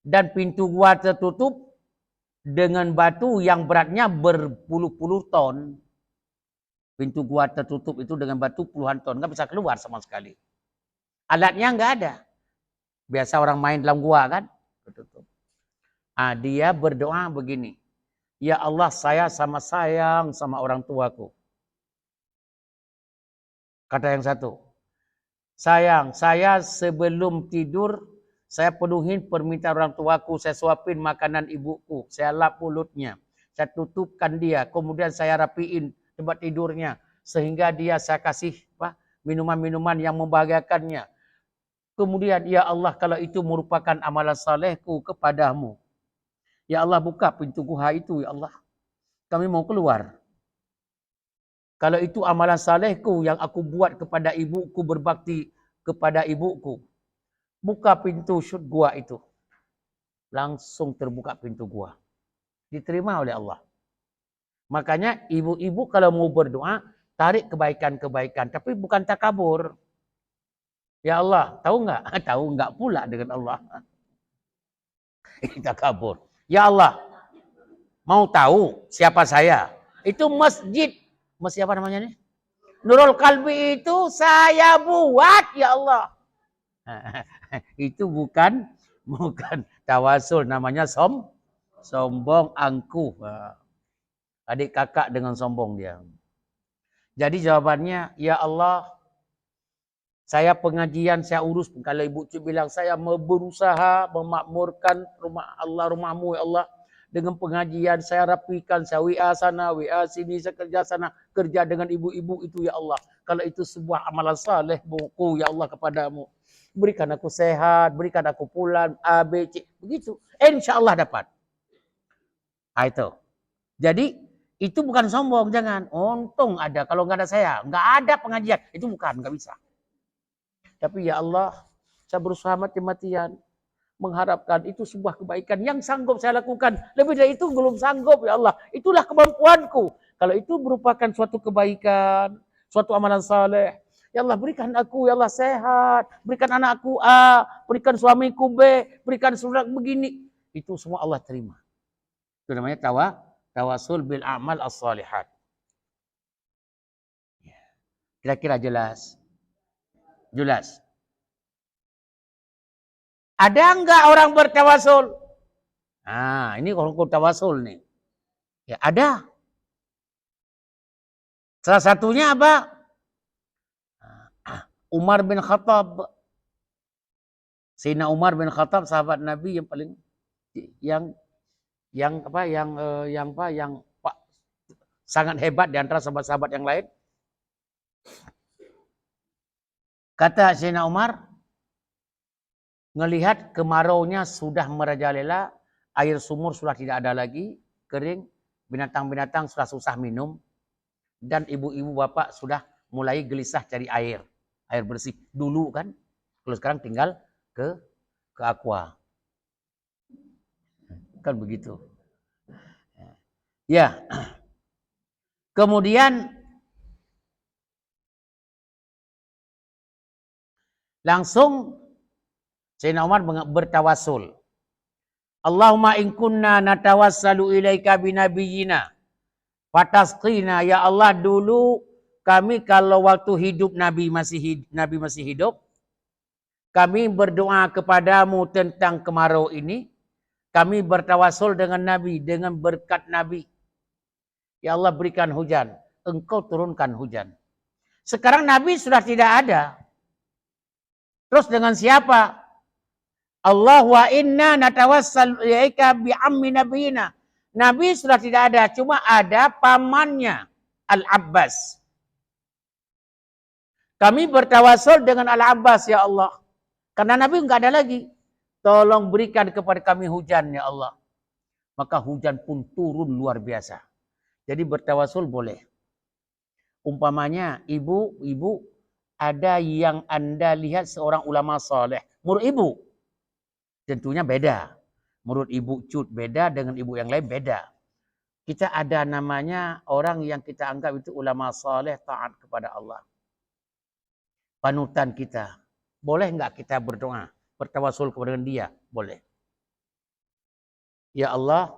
Dan pintu gua tertutup dengan batu yang beratnya berpuluh-puluh ton. Pintu gua tertutup itu dengan batu puluhan ton. Nggak bisa keluar sama sekali. Alatnya nggak ada. Biasa orang main dalam gua kan. Tertutup. Dia berdoa begini. Ya Allah, saya sama sayang sama orang tuaku. Kata yang satu. Sayang, saya sebelum tidur, saya penuhin permintaan orang tuaku, saya suapin makanan ibuku, saya lap mulutnya, saya tutupkan dia, kemudian saya rapiin tempat tidurnya, sehingga dia saya kasih minuman-minuman yang membahagiakannya. Kemudian, ya Allah, kalau itu merupakan amalan salehku kepadamu, ya Allah, buka pintu guha itu, ya Allah. Kami mau keluar. Kalau itu amalan salehku yang aku buat kepada ibuku, berbakti kepada ibuku. Buka pintu syut gua itu. Langsung terbuka pintu gua. Diterima oleh Allah. Makanya ibu-ibu kalau mau berdoa, tarik kebaikan-kebaikan. Tapi bukan takabur. Ya Allah, tahu nggak? Tahu nggak pula dengan Allah. Takabur. Ya Allah, mau tahu siapa saya? Itu masjid. Masjid apa namanya nih? Nurul Qalbi itu saya buat, ya Allah. Itu bukan tawasul, namanya sombong, angkuh. Adik kakak dengan sombong dia. Jadi jawabannya, ya Allah, saya pengajian, saya urus. Kalau ibu bilang, saya mau berusaha memakmurkan rumah Allah, rumahmu, ya Allah. Dengan pengajian, saya rapikan, saya WA sana, WA sini, saya kerja sana. Kerja dengan ibu-ibu itu, ya Allah. Kalau itu sebuah amalan saleh, buku, ya Allah, kepadamu. Berikan aku sehat, berikan aku pulang, A, B, C. Begitu. Insya Allah dapat. Itu. Jadi, itu bukan sombong, jangan. Untung ada, kalau nggak ada saya. Nggak ada pengajian. Itu bukan, nggak bisa. Tapi ya Allah, saya berusaha mati-matian. mengharapkan itu sebuah kebaikan yang sanggup saya lakukan. Lebih dari itu belum sanggup, ya Allah. Itulah kemampuanku. Kalau itu merupakan suatu kebaikan, suatu amalan saleh, ya Allah berikan aku, ya Allah sehat, berikan anakku A, berikan suamiku B, berikan surat begini. Itu semua Allah terima. Itu namanya tawasul bil amal as-salihat. Kira-kira jelas? Jelas. Ada enggak orang bertawasul? Nah, ini orang tawasul nih. Ya, ada. Salah satunya apa? Umar bin Khattab. Sayyidina Umar bin Khattab sahabat Nabi yang paling yang sangat hebat di antara sahabat-sahabat yang lain. Kata Sayyidina Umar, ngelihat kemaraunya sudah merajalela, air sumur sudah tidak ada lagi, kering, binatang-binatang sudah susah minum, dan ibu-ibu bapak sudah mulai gelisah cari air bersih. Dulu kan, kalau sekarang tinggal ke aqua. Kan begitu. Ya. Kemudian langsung Sayyidina Umar bertawasul. Allahumma in kunna natawassalu ilaika binabiyyina fatasqina, ya Allah, dulu kami kalau waktu hidup Nabi masih hidup, kami berdoa kepadamu tentang kemarau ini. Kami bertawasul dengan Nabi, dengan berkat Nabi. Ya Allah berikan hujan, engkau turunkan hujan. Sekarang Nabi sudah tidak ada. Terus dengan siapa? Allah wa inna natawassal ilaika bi ammi nabiyina. Nabi sudah tidak ada, cuma ada pamannya Al-Abbas. Kami bertawasul dengan Al-Abbas, ya Allah. Karena Nabi enggak ada lagi. Tolong berikan kepada kami hujan, ya Allah. Maka hujan pun turun luar biasa. Jadi bertawasul boleh. Umpamanya ibu ada yang Anda lihat seorang ulama saleh, menurut ibu tentunya beda. Menurut ibu Cut beda, dengan ibu yang lain beda. Kita ada namanya orang yang kita anggap itu ulama saleh, taat kepada Allah. Panutan kita. Boleh enggak kita berdoa, bertawasul kepada dia? Boleh. Ya Allah,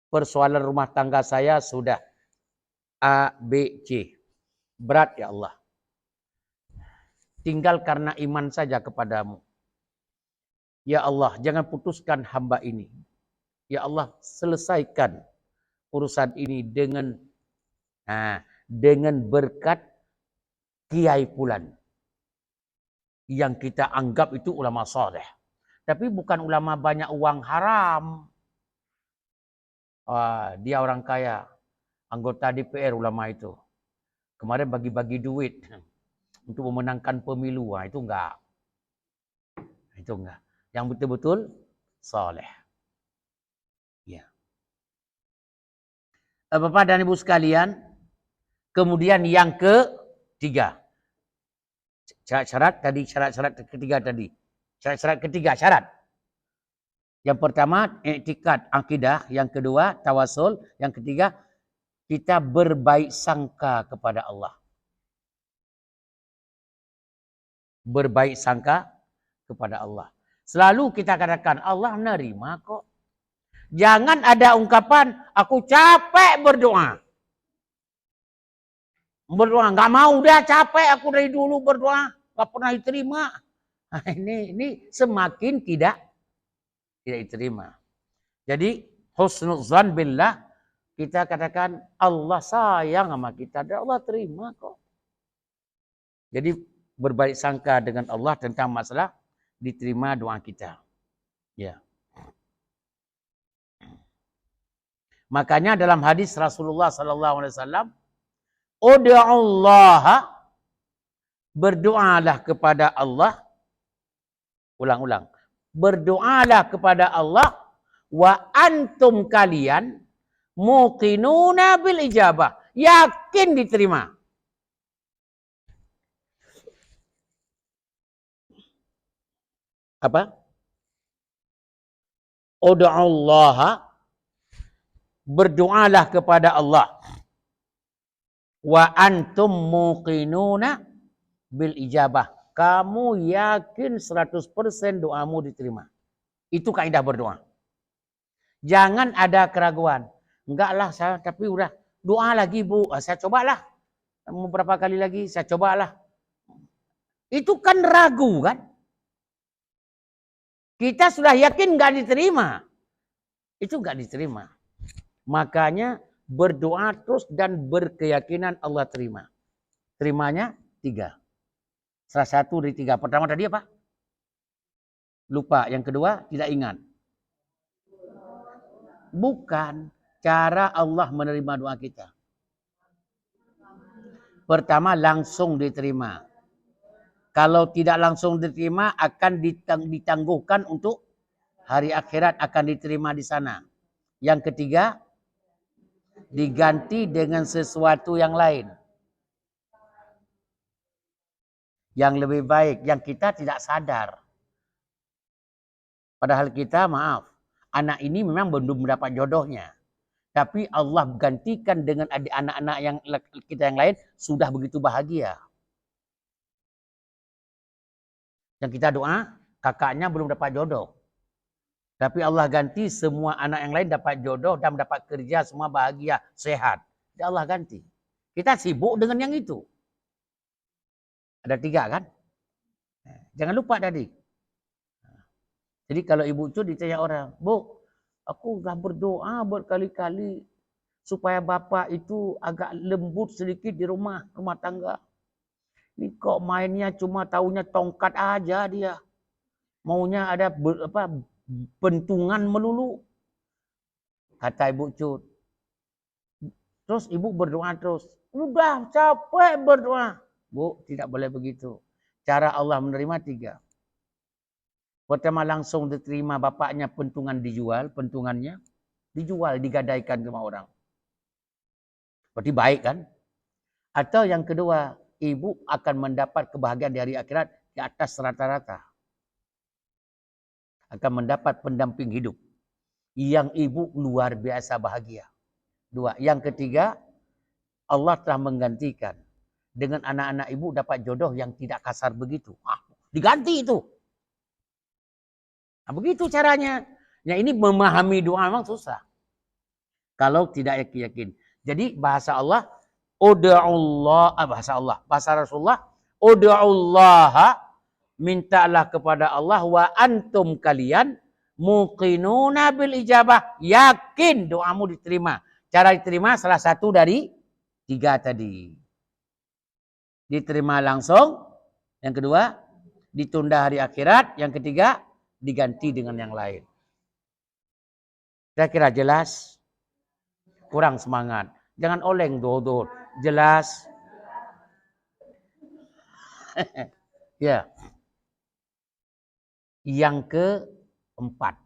persoalan rumah tangga saya sudah A, B, C. Berat, ya Allah. Tinggal karena iman saja kepadamu. Ya Allah, jangan putuskan hamba ini. Ya Allah, selesaikan urusan ini dengan berkat Kiai Fulan. Yang kita anggap itu ulama saleh. Tapi bukan ulama banyak uang haram. Dia orang kaya. Anggota DPR ulama itu. Kemarin bagi-bagi duit untuk memenangkan pemilu. Itu enggak. Itu enggak. Yang betul-betul saleh. Ya. Bapak dan Ibu sekalian, kemudian yang ketiga. Syarat ketiga tadi. Syarat ketiga, syarat. Yang pertama, i'tikad, akidah. Yang kedua, tawasul. Yang ketiga, kita berbaik sangka kepada Allah. Berbaik sangka kepada Allah. Selalu kita katakan, Allah menerima kok. Jangan ada ungkapan, aku capek berdoa. Berdoa, nggak mau dah, capek aku dari dulu berdoa. Nggak pernah diterima. Nah, ini semakin tidak diterima. Jadi, husnuzan billah, kita katakan Allah sayang sama kita dan Allah terima kok. Jadi berbaik sangka dengan Allah tentang masalah diterima doa kita. Ya. Makanya dalam hadis Rasulullah sallallahu alaihi wasallam, ud'ullaha, berdoalah kepada Allah. Ulang-ulang. Berdoalah kepada Allah wa antum kalian muqinuna bil ijabah, yakin diterima. Apa? Ud'ullaha, berdoalah kepada Allah. Wa antum muqinuna bil ijabah. Kamu yakin 100% doamu diterima. Itu kaidah berdoa. Jangan ada keraguan. Enggak lah, saya tapi udah doa lagi, Bu. Saya cobalah. Beberapa kali lagi saya cobalah. Itu kan ragu kan? Kita sudah yakin enggak diterima. Itu enggak diterima. Makanya berdoa terus dan berkeyakinan Allah terima. Terimanya 3. Salah satu dari 3. Pertama tadi apa? Lupa. Yang kedua tidak ingat. Bukan cara Allah menerima doa kita. Pertama langsung diterima. Kalau tidak langsung diterima akan ditangguhkan untuk hari akhirat, akan diterima di sana. Yang ketiga diganti dengan sesuatu yang lain. Yang lebih baik, yang kita tidak sadar. Padahal kita, maaf, anak ini memang belum mendapat jodohnya. Tapi Allah gantikan dengan anak-anak yang kita yang lain sudah begitu bahagia. Yang kita doa, kakaknya belum dapat jodoh. Tapi Allah ganti semua anak yang lain dapat jodoh dan dapat kerja, semua bahagia, sehat. Ya Allah ganti. Kita sibuk dengan yang itu. Ada 3 kan? Jangan lupa tadi. Jadi kalau ibu itu ditanya orang, Bu, aku sudah berdoa berkali-kali supaya bapak itu agak lembut sedikit di rumah tangga. Ini kok mainnya cuma taunya tongkat aja dia. Maunya ada bentungan melulu. Kata ibu Cut. Terus ibu berdoa terus. Udah capek berdoa. Bu, tidak boleh begitu. Cara Allah menerima 3. Pertama langsung diterima bapaknya, pentungan dijual, pentungannya dijual, digadaikan ke orang. Berarti baik kan? Atau yang kedua, ibu akan mendapat kebahagiaan di hari akhirat di atas rata-rata. Akan mendapat pendamping hidup. Yang ibu luar biasa bahagia. 2. Yang ketiga, Allah telah menggantikan. Dengan anak-anak ibu dapat jodoh yang tidak kasar begitu. Diganti itu. Nah, begitu caranya. Ya ini memahami doa memang susah. Kalau tidak yakin. Jadi bahasa Allah, bahasa Rasulullah, ud'ullaha, mintalah kepada Allah, wa antum kalian muqinuna bil ijabah, yakin doamu diterima. Cara diterima salah satu dari 3 tadi. Diterima langsung, yang kedua ditunda hari akhirat, yang ketiga diganti dengan yang lain. Saya kira jelas. Kurang semangat. Jangan oleng dodol. Jelas. Ya. Yang keempat.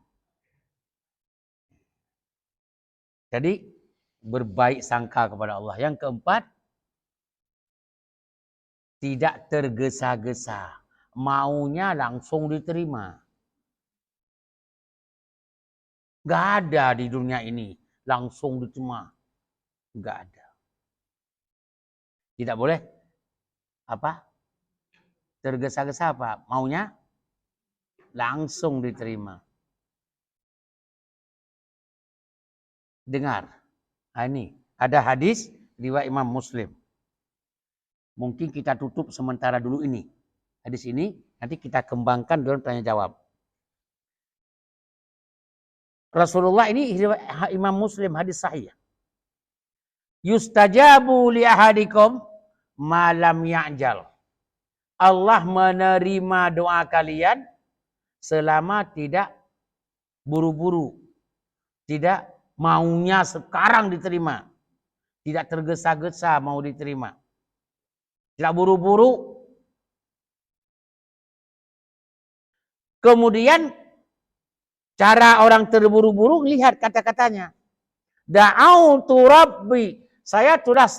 Jadi berbaik sangka kepada Allah. Yang keempat, tidak tergesa-gesa. Maunya langsung diterima. Gak ada di dunia ini langsung diterima. Gak ada. Tidak boleh apa? Tergesa-gesa apa? Maunya langsung diterima. Dengar. Nah, ini ada hadis riwayat Imam Muslim. Mungkin kita tutup sementara dulu ini. Hadis ini nanti kita kembangkan dalam tanya jawab. Rasulullah ini Imam Muslim hadis sahih. Yustajabu li ahadikum malam ya'jal. Allah menerima doa kalian selama tidak buru-buru. Tidak maunya sekarang diterima. Tidak tergesa-gesa mau diterima. Tidak buru-buru. Kemudian cara orang terburu-buru lihat kata-katanya. Da'autu Rabbi. Saya sudah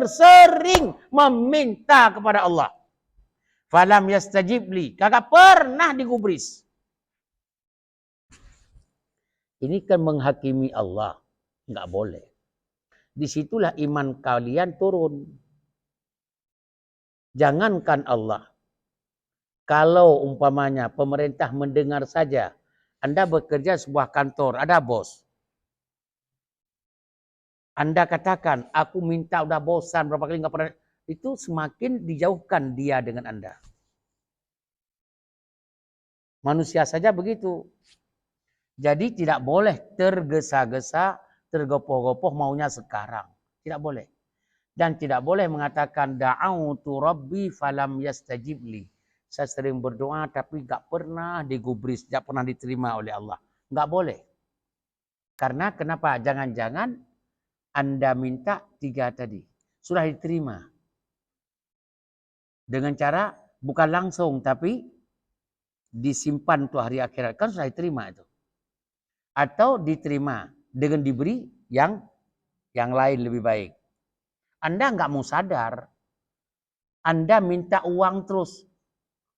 sering meminta kepada Allah. Falam yastajib li. Kagak pernah digubris. Ini kan menghakimi Allah. Nggak boleh. Disitulah iman kalian turun. Jangankan Allah. Kalau umpamanya pemerintah mendengar saja, Anda bekerja sebuah kantor, ada bos. Anda katakan, aku minta udah bosan berapa kali nggak pernah. Itu semakin dijauhkan dia dengan Anda. Manusia saja begitu. Jadi tidak boleh tergesa-gesa, tergopoh-gopoh maunya sekarang. Tidak boleh. Dan tidak boleh mengatakan da'autu rabbi falam yastajib li. Saya sering berdoa tapi nggak pernah digubris, tidak pernah diterima oleh Allah. Nggak boleh. Karena kenapa? Jangan-jangan Anda minta 3 tadi. Sudah diterima. Dengan cara bukan langsung tapi disimpan untuk hari akhirat. Kan sudah diterima itu. Atau diterima dengan diberi yang lain lebih baik. Anda nggak mau sadar. Anda minta uang terus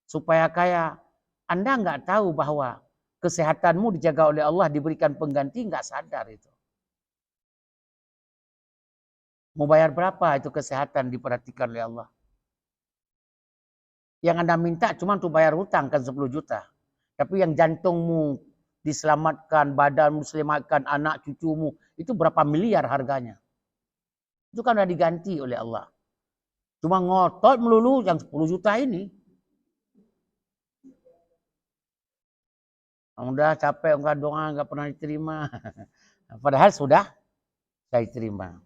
supaya kaya. Anda nggak tahu bahwa kesehatanmu dijaga oleh Allah, diberikan pengganti, nggak sadar itu. Mau bayar berapa itu kesehatan diperhatikan oleh Allah. Yang Anda minta cuma untuk bayar hutang kan 10 juta. Tapi yang jantungmu diselamatkan, badanmu diselamatkan, anak cucumu, itu berapa miliar harganya. Itu kan sudah diganti oleh Allah. Cuma ngotot melulu yang 10 juta ini. Udah capek, enggak doa, enggak pernah diterima. Padahal sudah saya terima.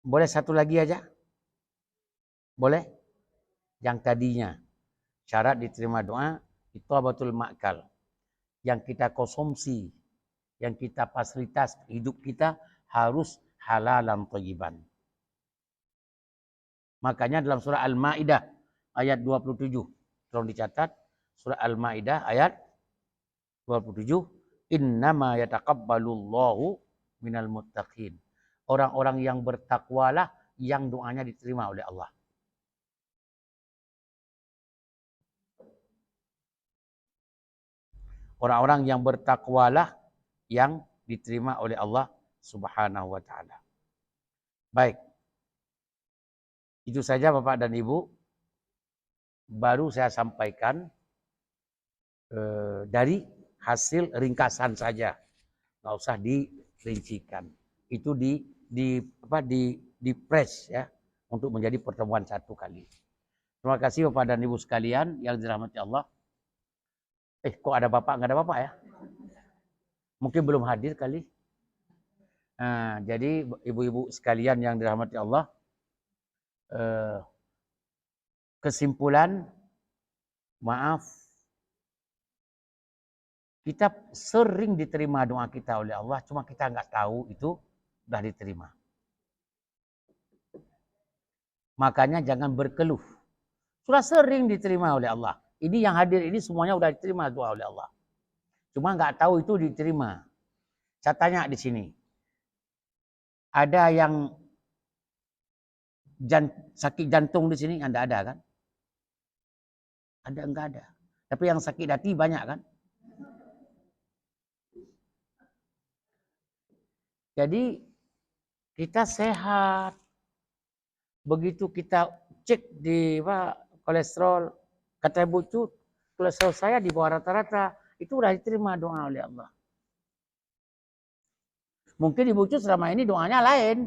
Boleh satu lagi aja? Boleh? Yang tadinya syarat diterima doa itu abatul ma'kal. Yang kita konsumsi, yang kita fasilitas hidup kita harus halalan thayyiban. Makanya dalam surah Al-Maidah ayat 27, tolong dicatat, surah Al-Maidah ayat 27, innama yataqabbalullahu minal muttaqin. Orang-orang yang bertakwalah yang doanya diterima oleh Allah. Orang-orang yang bertakwalah yang diterima oleh Allah Subhanahu wa taala. Baik. Itu saja Bapak dan Ibu. Baru saya sampaikan dari hasil ringkasan saja. Nggak usah dirincikan. Itu di press ya untuk menjadi pertemuan satu kali. Terima kasih Bapak dan Ibu sekalian yang dirahmati Allah. Kok ada Bapak? Nggak ada Bapak ya? Mungkin belum hadir kali. Nah, jadi ibu-ibu sekalian yang dirahmati Allah, kesimpulan, maaf, kita sering diterima doa kita oleh Allah, cuma kita nggak tahu itu sudah diterima. Makanya jangan berkeluh. Sudah sering diterima oleh Allah. Ini yang hadir ini semuanya sudah diterima doa oleh Allah. Cuma nggak tahu itu diterima. Saya tanya di sini. Ada yang sakit jantung di sini? Anda ada kan? Ada enggak ada. Tapi yang sakit hati banyak kan? Jadi kita sehat. Begitu kita cek di kolesterol, kata Ibu Cut, kolesterol saya di bawah rata-rata, itu sudah diterima doa oleh Allah. Mungkin Ibu Cut selama ini doanya lain.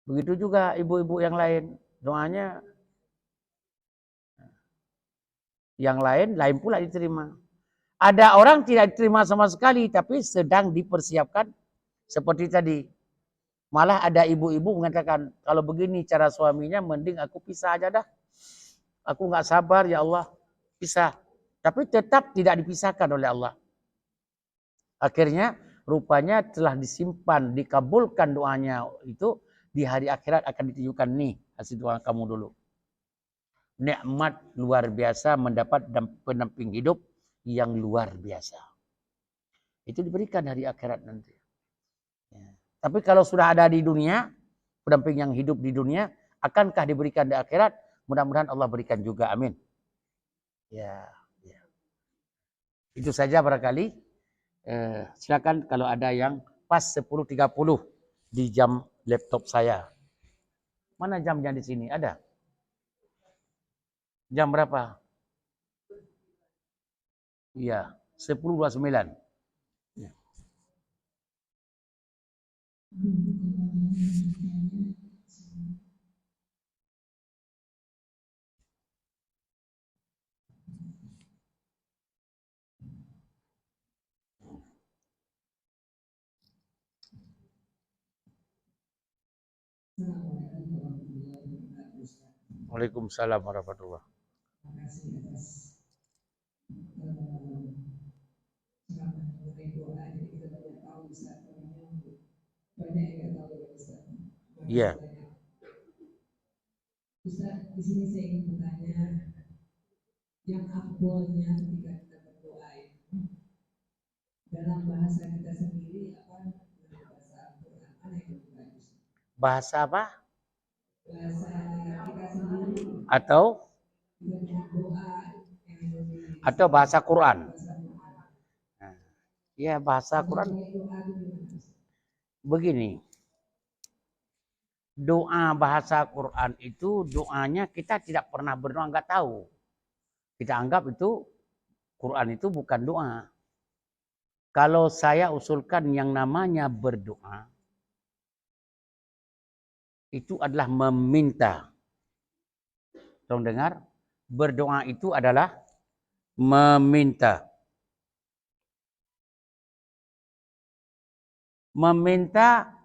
Begitu juga ibu-ibu yang lain, doanya yang lain pula diterima. Ada orang tidak diterima sama sekali, tapi sedang dipersiapkan seperti tadi. Malah ada ibu-ibu mengatakan, kalau begini cara suaminya, mending aku pisah aja dah. Aku nggak sabar ya Allah, pisah. Tapi tetap tidak dipisahkan oleh Allah. Akhirnya rupanya telah disimpan, dikabulkan doanya itu, di hari akhirat akan ditunjukkan nih hasil doa kamu dulu. Nikmat luar biasa mendapat pendamping hidup yang luar biasa. Itu diberikan hari akhirat nanti. Ya. Tapi kalau sudah ada di dunia, pendamping yang hidup di dunia, akankah diberikan di akhirat? Mudah-mudahan Allah berikan juga. Amin. Ya, ya. Itu saja barangkali. Silakan kalau ada yang pas 10.30 di jam laptop saya. Mana jamnya di sini? Ada? Jam berapa? Iya, 10.29. Ya. Waalaikumsalam warahmatullahi wabarakatuh. Iya. Ustaz, di sini saya ingin bertanya, yang afdolnya ketika kita berdoa itu dalam bahasa kita sendiri apa bahasa Al-Quran mana yang lebih bagus? Bahasa apa? Bahasa kita sendiri. Atau atau bahasa Quran? Ya bahasa Quran. Begini. Doa bahasa Quran itu doanya kita tidak pernah berdoa, nggak tahu. Kita anggap itu Quran itu bukan doa. Kalau saya usulkan yang namanya berdoa, itu adalah meminta. Tolong dengar, berdoa itu adalah meminta. Meminta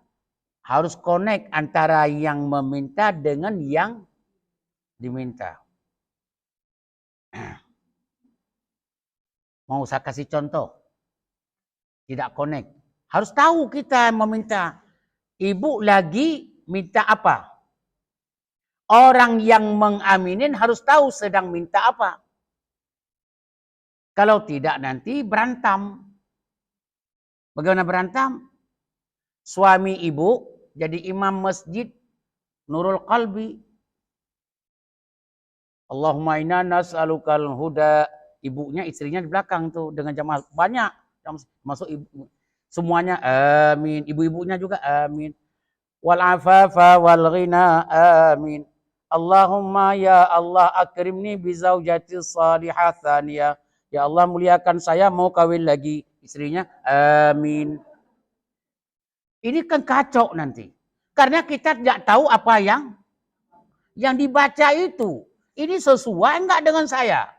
harus connect antara yang meminta dengan yang diminta. Mau saya kasih contoh? Tidak connect. Harus tahu kita meminta. Ibu lagi minta apa? Orang yang mengaminin harus tahu sedang minta apa. Kalau tidak nanti berantem. Bagaimana berantem? Suami ibu jadi imam masjid Nurul Qalbi. Allahumma inna nas'alukal huda. Ibunya, istrinya di belakang tuh dengan jamaah banyak. Masuk ibu. Semuanya amin. Ibu-ibunya juga amin. Wal afafa wal ghina amin. Allahumma ya Allah akrimni bi zaujati salihah thaniyah. Ya Allah muliakan saya mau kawin lagi. Istrinya amin. Ini kan kacau nanti. Karena kita tidak tahu apa yang dibaca itu. Ini sesuai enggak dengan saya?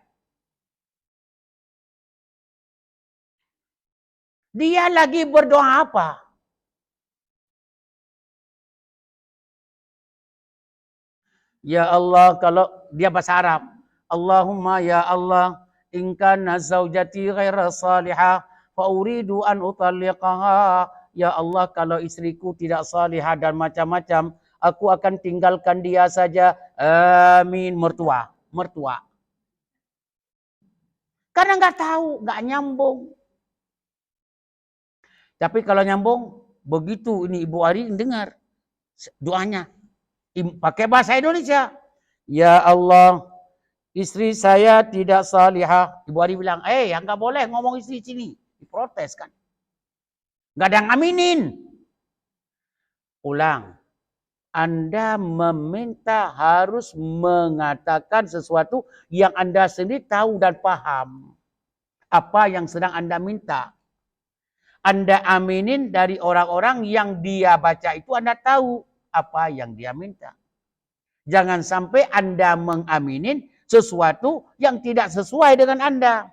Dia lagi berdoa apa? Ya Allah, kalau dia bahasa Arab. Allahumma ya Allah, in kana zaujati ghaira salihah, fa uridu an utalliqaha. Ya Allah, kalau istriku tidak salihah dan macam-macam, aku akan tinggalkan dia saja. Amin. Mertua. Mertua. Karena nggak tahu, nggak nyambung. Tapi kalau nyambung, begitu ini Ibu Ari dengar doanya. Pakai bahasa Indonesia. Ya Allah, istri saya tidak salihah. Ibu Ari bilang, yang nggak boleh ngomong istri sini. Diprotes kan. Nggak ada yang aminin. Ulang. Anda meminta harus mengatakan sesuatu yang Anda sendiri tahu dan paham. Apa yang sedang Anda minta. Anda aminin dari orang-orang yang dia baca itu Anda tahu apa yang dia minta. Jangan sampai Anda mengaminin sesuatu yang tidak sesuai dengan Anda.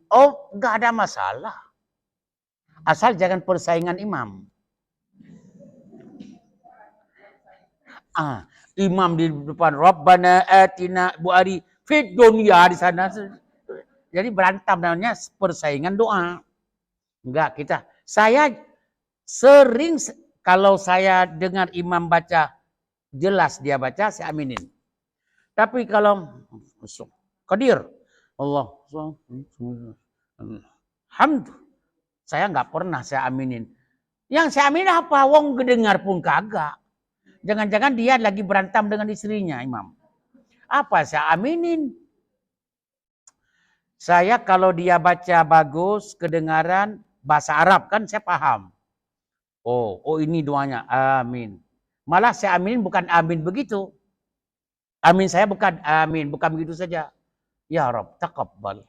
Oh, nggak ada masalah. Asal jangan persaingan imam. Imam di depan Rabbana atina Bu Ari fit dunia di sana. Jadi berantem namanya persaingan doa. Enggak kita. Saya sering kalau saya dengar imam baca jelas dia baca saya aminin. Tapi kalau Qadir Allah hamd saya nggak pernah saya aminin. Yang saya amin apa? Wong kedengar pun kagak. Jangan-jangan dia lagi berantem dengan istrinya, Imam. Apa saya aminin? Saya kalau dia baca bagus, kedengaran, bahasa Arab kan saya paham. Oh ini doanya, amin. Malah saya amin bukan amin begitu. Amin saya bukan amin, bukan begitu saja. Ya Rabb, taqabbal.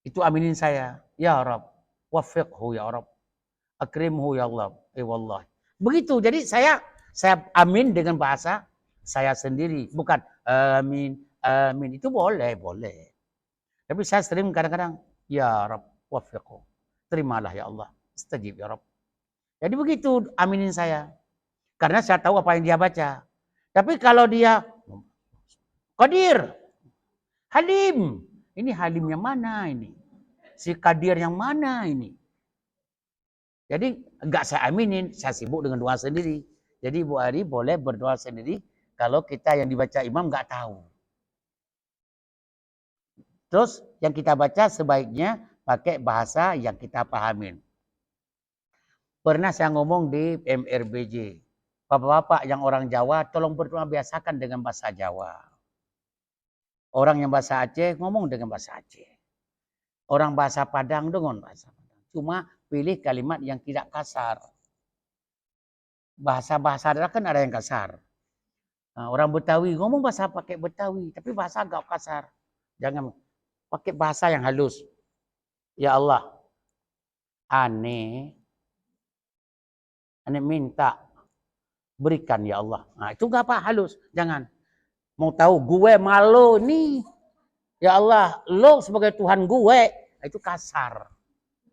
Itu aminin saya. Ya Rabb, wafiqhu ya Rabb. Akrimhu ya Allah. Wallah. Begitu. Jadi saya amin dengan bahasa saya sendiri, bukan amin, amin. Itu boleh, boleh. Tapi saya sering kadang-kadang ya Rabb, wafiqhu. Terimalah ya Allah. Istajib ya Rabb. Jadi begitu aminin saya. Karena saya tahu apa yang dia baca. Tapi kalau dia Qadir, Halim. Ini Halim yang mana ini? Si Qadir yang mana ini? Jadi enggak saya aminin, saya sibuk dengan doa sendiri. Jadi Bu Ari boleh berdoa sendiri kalau kita yang dibaca imam enggak tahu. Terus yang kita baca sebaiknya pakai bahasa yang kita pahamin. Pernah saya ngomong di MRBJ, bapak-bapak yang orang Jawa tolong berdoa biasakan dengan bahasa Jawa. Orang yang bahasa Aceh ngomong dengan bahasa Aceh. Orang bahasa Padang dengan bahasa Padang. Cuma pilih kalimat yang tidak kasar. Bahasa-bahasa adalah kan ada yang kasar. Nah, orang Betawi ngomong bahasa pakai Betawi, tapi bahasa agak kasar. Jangan pakai bahasa yang halus. Ya Allah, aneh minta berikan ya Allah. Nah, itu enggak apa halus. Jangan. Mau tahu gue malu nih. Ya Allah, lo sebagai Tuhan gue. Nah, itu kasar.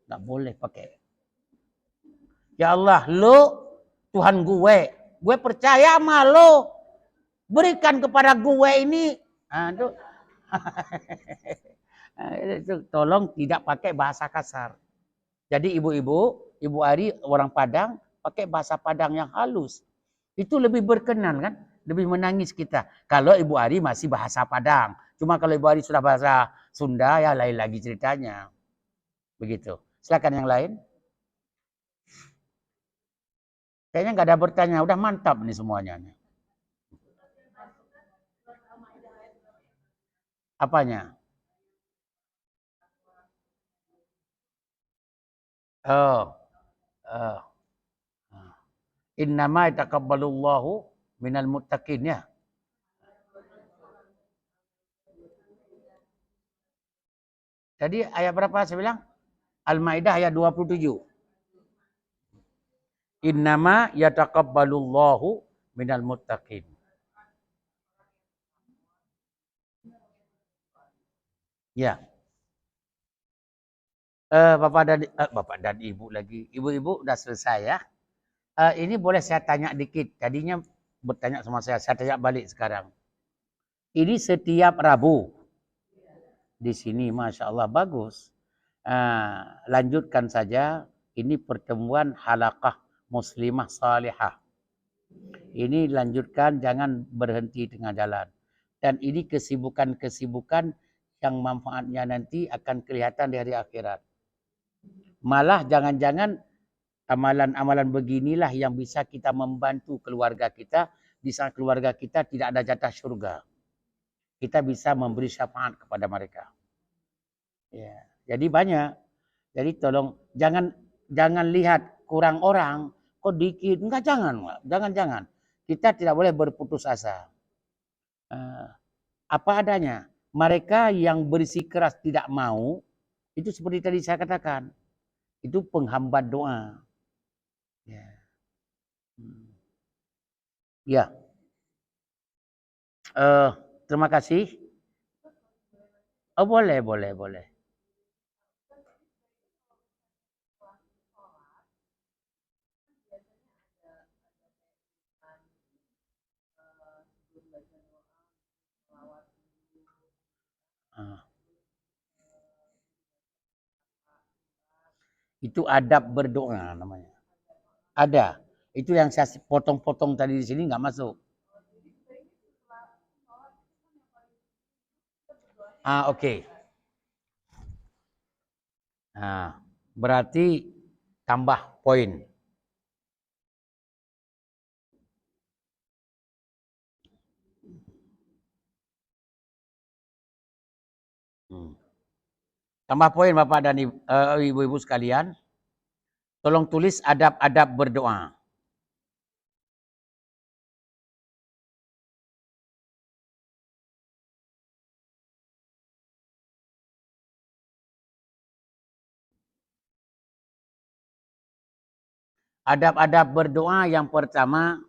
Enggak boleh pakai. Ya Allah, lo Tuhan gue. Gue percaya sama lo. Berikan kepada gue ini. Aduh. Tolong tidak pakai bahasa kasar. Jadi Ibu Ari orang Padang pakai bahasa Padang yang halus. Itu lebih berkenan kan? Lebih menangis kita. Kalau Ibu Ari masih bahasa Padang. Cuma kalau Ibu Ari sudah bahasa Sunda ya lain lagi ceritanya. Begitu. Silakan yang lain. Kayaknya nggak ada bertanya. Udah mantap nih semuanya. Apanya? Oh. Oh. Innama yataqabbalullahu minal muttaqin ya. Jadi ayat berapa saya bilang? Al-Maidah ayat 27. Innama yataqabbalullahu minal muttaqin. Ya. Bapak dan Ibu lagi. Ibu-ibu udah selesai ya. Ini boleh saya tanya dikit. Tadinya bertanya sama saya tanya balik sekarang. Ini setiap Rabu di sini, Masya Allah bagus. Lanjutkan saja. Ini pertemuan halaqah muslimah salihah. Ini lanjutkan, jangan berhenti tengah jalan. Dan ini kesibukan-kesibukan yang manfaatnya nanti akan kelihatan di hari akhirat. Malah jangan-jangan amalan-amalan beginilah yang bisa kita membantu keluarga kita di saat keluarga kita tidak ada jatah surga. Kita bisa memberi syafaat kepada mereka. Ya, jadi banyak. Jadi tolong jangan lihat kurang orang, kok dikit. Enggak, jangan. Kita tidak boleh berputus asa. Apa adanya. Mereka yang bersikeras tidak mau, itu seperti tadi saya katakan, itu penghambat doa. Ya. Ya. Terima kasih. Oh, boleh. Itu adab berdoa namanya. Ada. Itu yang saya potong-potong tadi di sini nggak masuk. Oke. Nah, berarti tambah poin. Tambah poin Bapak dan Ibu-ibu sekalian. Tolong tulis adab-adab berdoa. Adab-adab berdoa yang pertama,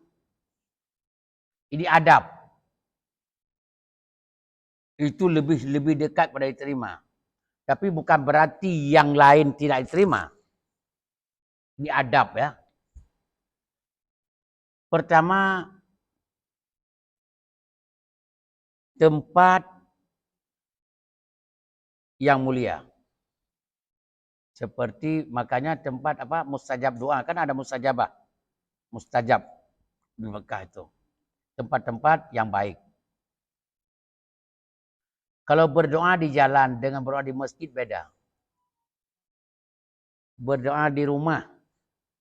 ini adab. Itu lebih dekat pada diterima. Tapi bukan berarti yang lain tidak diterima. Ini adab ya. Pertama, tempat yang mulia. Seperti makanya tempat apa mustajab doa. Kan ada mustajabah. Mustajab di Mekah itu. Tempat-tempat yang baik. Kalau berdoa di jalan dengan berdoa di masjid beda. Berdoa di rumah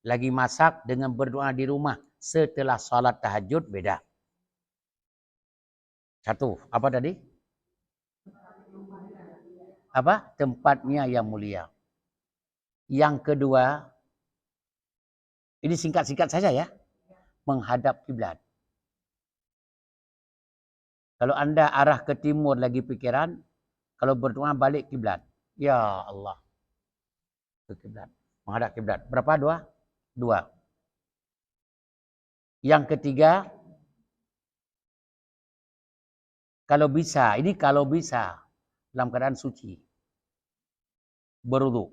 lagi masak dengan berdoa di rumah setelah salat tahajud beda. Satu, apa tadi? Apa? Tempatnya yang mulia. Yang kedua, ini singkat-singkat saja ya. Menghadap kiblat. Kalau Anda arah ke timur lagi pikiran, kalau berdoa balik kiblat. Ya Allah. Ke kiblat. Menghadap kiblat. Berapa dua? Dua. Yang ketiga, kalau bisa, ini kalau bisa dalam keadaan suci. Berwudu.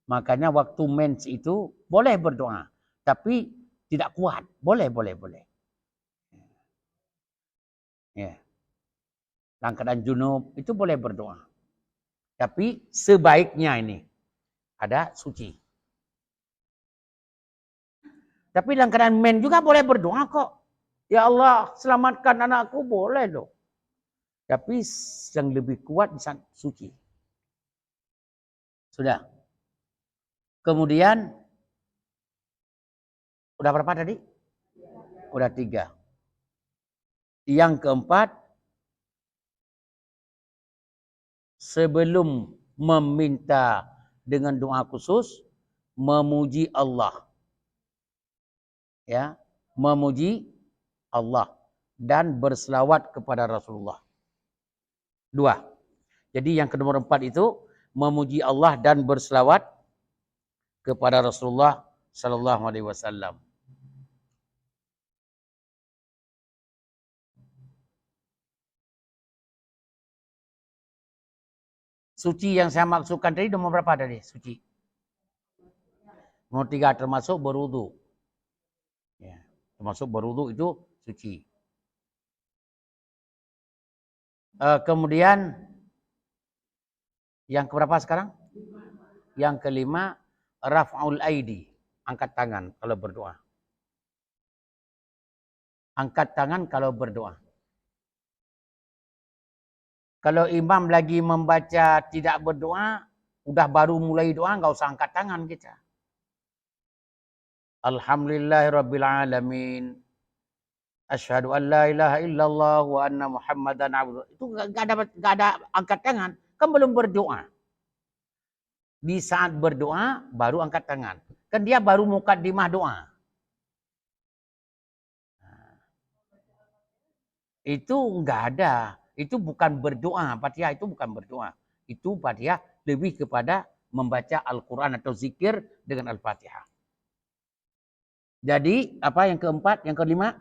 Makanya waktu mens itu boleh berdoa, tapi tidak kuat. Boleh. Ya. Dalam keadaan junub itu boleh berdoa. Tapi sebaiknya ini ada suci. Tapi dalam keadaan men juga boleh berdoa kok. Ya Allah, selamatkan anakku, boleh loh. Tapi yang lebih kuat di saat suci. Sudah. Kemudian, udah berapa tadi? Udah 3. Yang keempat, sebelum meminta dengan doa khusus, memuji Allah. Ya, memuji Allah dan berselawat kepada Rasulullah. 2. Jadi yang kedua 4 itu memuji Allah dan berselawat kepada Rasulullah sallallahu alaihi wasallam. Suci yang saya maksudkan tadi nomor berapa tadi? Suci. Nomor 3 termasuk berwudu. Ya, termasuk berwudu itu suci. Kemudian yang keberapa sekarang? Yang kelima, raf'ul aidi, angkat tangan kalau berdoa. Angkat tangan kalau berdoa. Kalau imam lagi membaca tidak berdoa, udah baru mulai doa, nggak usah angkat tangan kita. Alhamdulillahirabbil alamin. Asyhadu an la ilaha illallah wa anna Muhammadan abduh. Itu enggak ada angkat tangan, kan belum berdoa. Di saat berdoa baru angkat tangan. Kan dia baru mukaddimah doa. Itu enggak ada. Itu bukan berdoa. Fatihah itu bukan berdoa. Itu Fatihah lebih kepada membaca Al-Quran atau zikir dengan Al-Fatihah. Jadi apa yang keempat, yang kelima?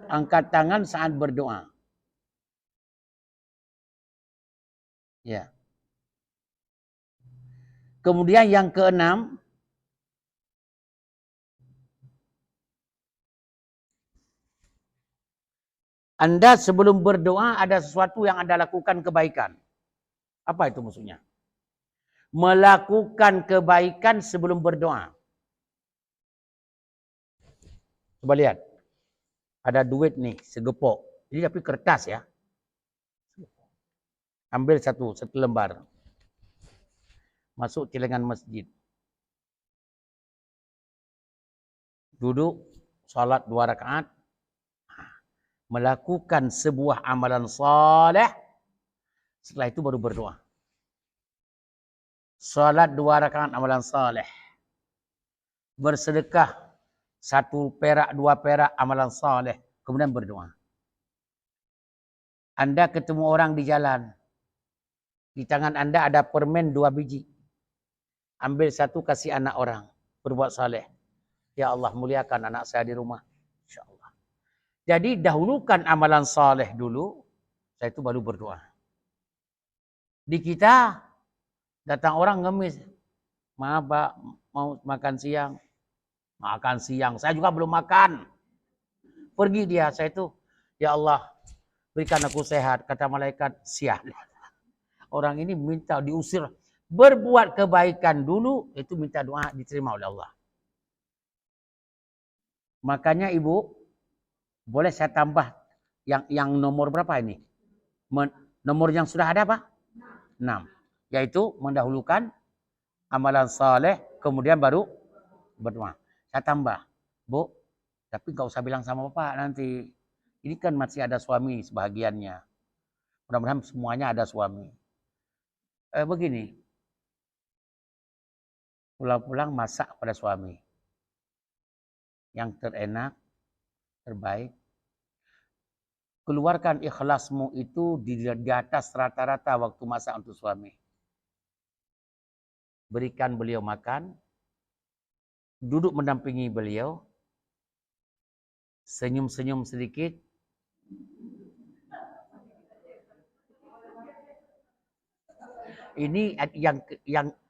Angkat tangan saat berdoa. Ya. Kemudian yang keenam, Anda sebelum berdoa ada sesuatu yang Anda lakukan kebaikan. Apa itu maksudnya? Melakukan kebaikan sebelum berdoa. Coba lihat. Ada duit nih, segepok. Ini tapi kertas ya. Ambil satu lembar. Masuk celengan masjid. Duduk, salat 2 rakaat. Melakukan sebuah amalan saleh. Setelah itu baru berdoa. Salat 2 rakaat amalan saleh. Bersedekah 1 perak, 2 perak amalan saleh. Kemudian berdoa. Anda ketemu orang di jalan. Di tangan Anda ada permen 2 biji. Ambil 1 kasih anak orang. Berbuat saleh. Ya Allah muliakan anak saya di rumah. InsyaAllah. Jadi dahulukan amalan saleh dulu. Setelah itu baru berdoa. Di kita datang orang ngemis. Maaf Pak, mau makan siang. Makan siang. Saya juga belum makan. Pergi dia. Saya itu, ya Allah, berikan aku sehat. Kata malaikat, sial. Orang ini minta diusir. Berbuat kebaikan dulu, itu minta doa diterima oleh Allah. Makanya Ibu, boleh saya tambah yang nomor berapa ini? Nomor yang sudah ada Pak? 6. Yaitu mendahulukan amalan saleh, kemudian baru berdoa. Saya tambah, Bu, tapi nggak usah bilang sama Bapak nanti. Ini kan masih ada suami sebahagiannya. Mudah-mudahan semuanya ada suami. Begini, pulang-pulang masak pada suami. Yang terenak, terbaik. Keluarkan ikhlasmu itu di atas rata-rata waktu masak untuk suami. Berikan beliau makan, duduk mendampingi beliau, senyum-senyum sedikit. Ini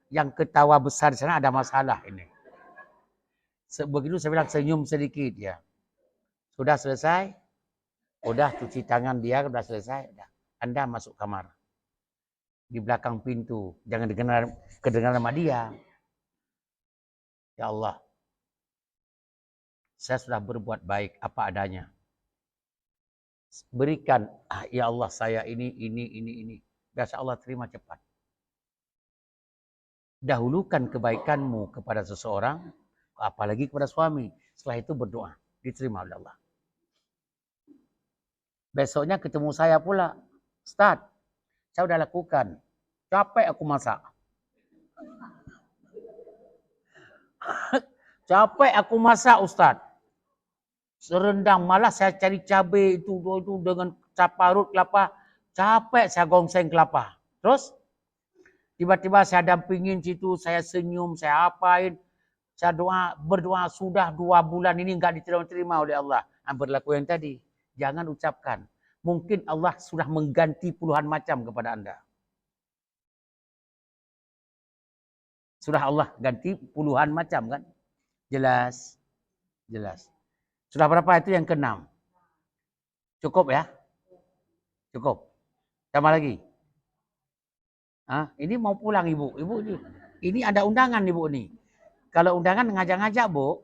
yang ketawa besar di sana ada masalah ini. Begitu saya bilang senyum sedikit ya. Sudah selesai? Udah cuci tangan dia, sudah selesai. Udah. Anda masuk kamar. Di belakang pintu. Jangan kedengaran sama dia. Ya Allah. Saya sudah berbuat baik apa adanya. Berikan, ya Allah saya ini. Biasa Allah terima cepat. Dahulukan kebaikanmu kepada seseorang, apalagi kepada suami. Setelah itu berdoa. Diterima oleh Allah. Besoknya ketemu saya pula. Ustaz, saya udah lakukan. Capek aku masak. Capek aku masak Ustaz. Serendang, malah saya cari cabai itu dengan parut kelapa. Capek saya gongseng kelapa. Terus tiba-tiba saya dampingin situ, saya senyum, saya apain. Saya berdoa sudah 2 bulan ini enggak diterima oleh Allah. Berlaku yang tadi. Jangan ucapkan. Mungkin Allah sudah mengganti puluhan macam kepada Anda. Sudah Allah ganti puluhan macam kan? Jelas. Jelas. Sudah berapa itu yang ke-6? Cukup ya? Cukup. Tambah lagi. Ini mau pulang Ibu. Ibu ini ada undangan Ibu nih. Kalau undangan ngajak-ngajak Bu.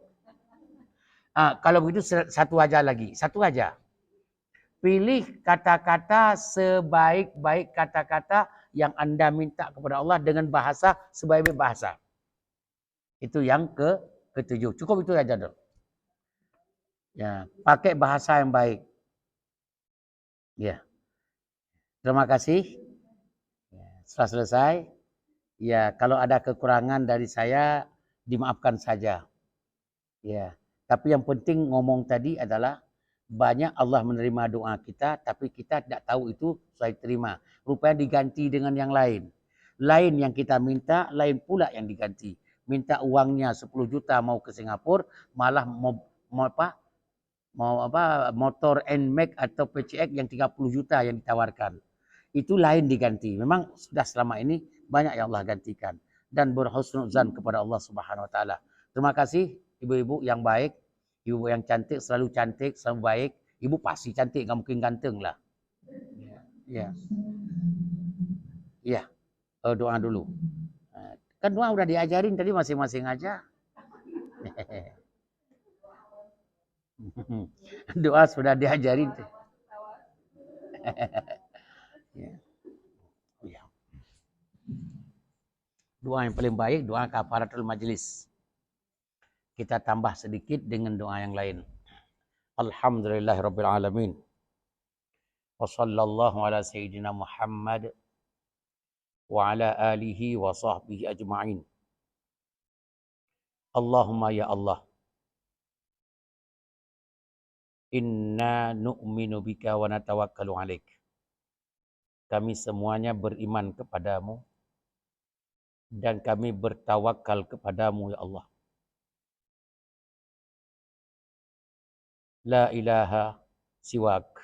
Kalau begitu satu aja lagi. Satu aja. Pilih kata-kata sebaik-baik kata-kata yang Anda minta kepada Allah dengan bahasa sebaik-baik bahasa. Itu yang ke-7. Cukup itu aja dong. Ya, pakai bahasa yang baik. Ya. Terima kasih. Ya, setelah selesai. Ya, kalau ada kekurangan dari saya dimaafkan saja. Ya. Tapi yang penting ngomong tadi adalah banyak Allah menerima doa kita, tapi kita tidak tahu itu saya terima. Rupanya diganti dengan yang lain. Lain yang kita minta, lain pula yang diganti. Minta uangnya 10 juta mau ke Singapura, malah motor NMAX atau PCX yang 30 juta yang ditawarkan. Itu lain diganti. Memang sudah selama ini banyak yang Allah gantikan. Dan berhusnuzan kepada Allah Subhanahu Wa Taala. Terima kasih ibu-ibu yang baik. Ibu yang cantik, selalu baik. Ibu pasti cantik, nggak mungkin ganteng lah. Ya, ya. Doa dulu. Kan doa udah diajarin tadi masing-masing aja. Doa sudah diajarin. Ya. Ya. Doa yang paling baik, doa kafaratul majlis. Kita tambah sedikit dengan doa yang lain. Alhamdulillahirabbil alamin. Wa sallallahu ala sayyidina Muhammad wa ala alihi wa sahbihi ajma'in. Allahumma ya Allah, inna nu'minu bika wa natawakkalu alaik. Kami semuanya beriman kepadamu dan kami bertawakal kepadamu ya Allah. La ilaha siwak.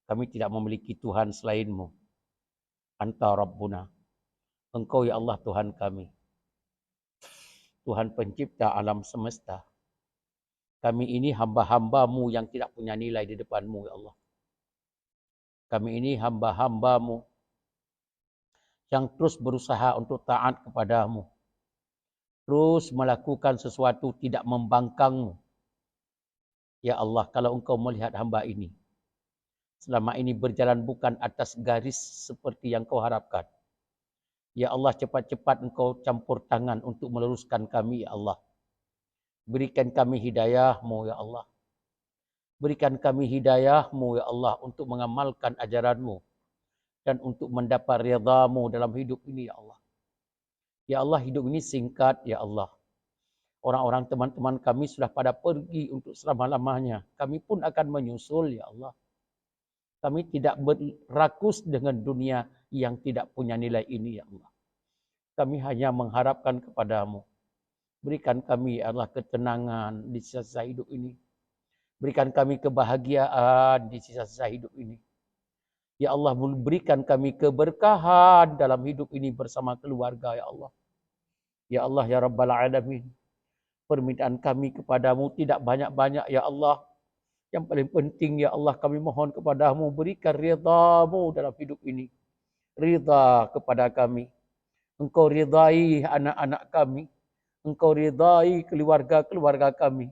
Kami tidak memiliki Tuhan selainmu. Anta Rabbuna. Engkau ya Allah Tuhan kami. Tuhan pencipta alam semesta. Kami ini hamba-hambamu yang tidak punya nilai di depanmu ya Allah. Kami ini hamba-hambamu yang terus berusaha untuk taat kepadamu. Terus melakukan sesuatu tidak membangkangmu. Ya Allah, kalau engkau melihat hamba ini, selama ini berjalan bukan atas garis seperti yang kau harapkan. Ya Allah, cepat-cepat engkau campur tangan untuk meluruskan kami, ya Allah. Berikan kami hidayah-Mu, ya Allah. Berikan kami hidayah-Mu, ya Allah, untuk mengamalkan ajaran-Mu dan untuk mendapat ridha-Mu dalam hidup ini, ya Allah. Ya Allah, hidup ini singkat, ya Allah. Orang-orang teman-teman kami sudah pada pergi untuk selama-lamanya. Kami pun akan menyusul, ya Allah. Kami tidak berakus dengan dunia yang tidak punya nilai ini, ya Allah. Kami hanya mengharapkan kepadamu. Berikan kami, ya Allah, ketenangan di sisa-sisa hidup ini. Berikan kami kebahagiaan di sisa-sisa hidup ini. Ya Allah, berikan kami keberkahan dalam hidup ini bersama keluarga, ya Allah. Ya Allah, ya Rabbal Alamin. Permintaan kami kepadamu tidak banyak-banyak, ya Allah. Yang paling penting, ya Allah, kami mohon kepadamu, berikan ridha-Mu dalam hidup ini. Ridha kepada kami. Engkau ridai anak-anak kami. Engkau ridai keluarga-keluarga kami.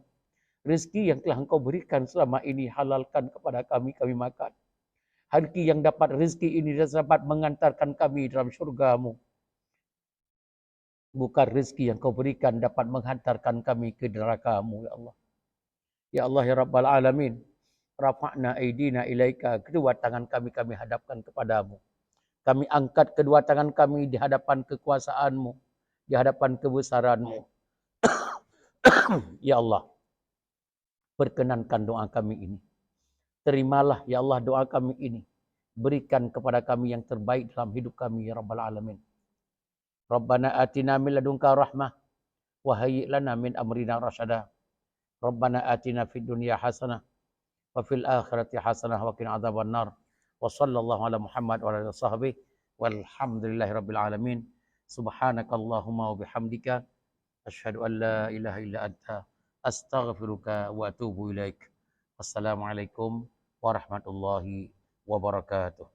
Rezeki yang telah engkau berikan selama ini, halalkan kepada kami, kami makan. Rezeki yang dapat rezeki ini dapat mengantarkan kami dalam syurga-Mu. Bukan rezeki yang kau berikan dapat menghantarkan kami ke neraka-Mu, ya Allah. Ya Allah, ya Rabbal Alamin. Rafa'na aidina ilaika. Kedua tangan kami hadapkan kepadamu. Kami angkat kedua tangan kami di hadapan kekuasaan-Mu. Di hadapan kebesaran-Mu. Ya Allah, perkenankan doa kami ini. Terimalah ya Allah doa kami ini. Berikan kepada kami yang terbaik dalam hidup kami ya Rabbal Alamin. Rabbana atina min ladunka rahmah. Wa hayyi' lana min amrina rasyada. Rabbana atina fid dunya hasanah. Wa fil akhirati hasanah wa qina adzaban nar. Wa sallallahu ala Muhammad wa ala sahbihi. Walhamdulillahi rabbil alamin. Subhanakallahumma wa bihamdika. Asyhadu an la ilaha illa anta. Astaghfiruka wa atubu ilaik. Wassalamualaikum warahmatullahi wabarakatuh.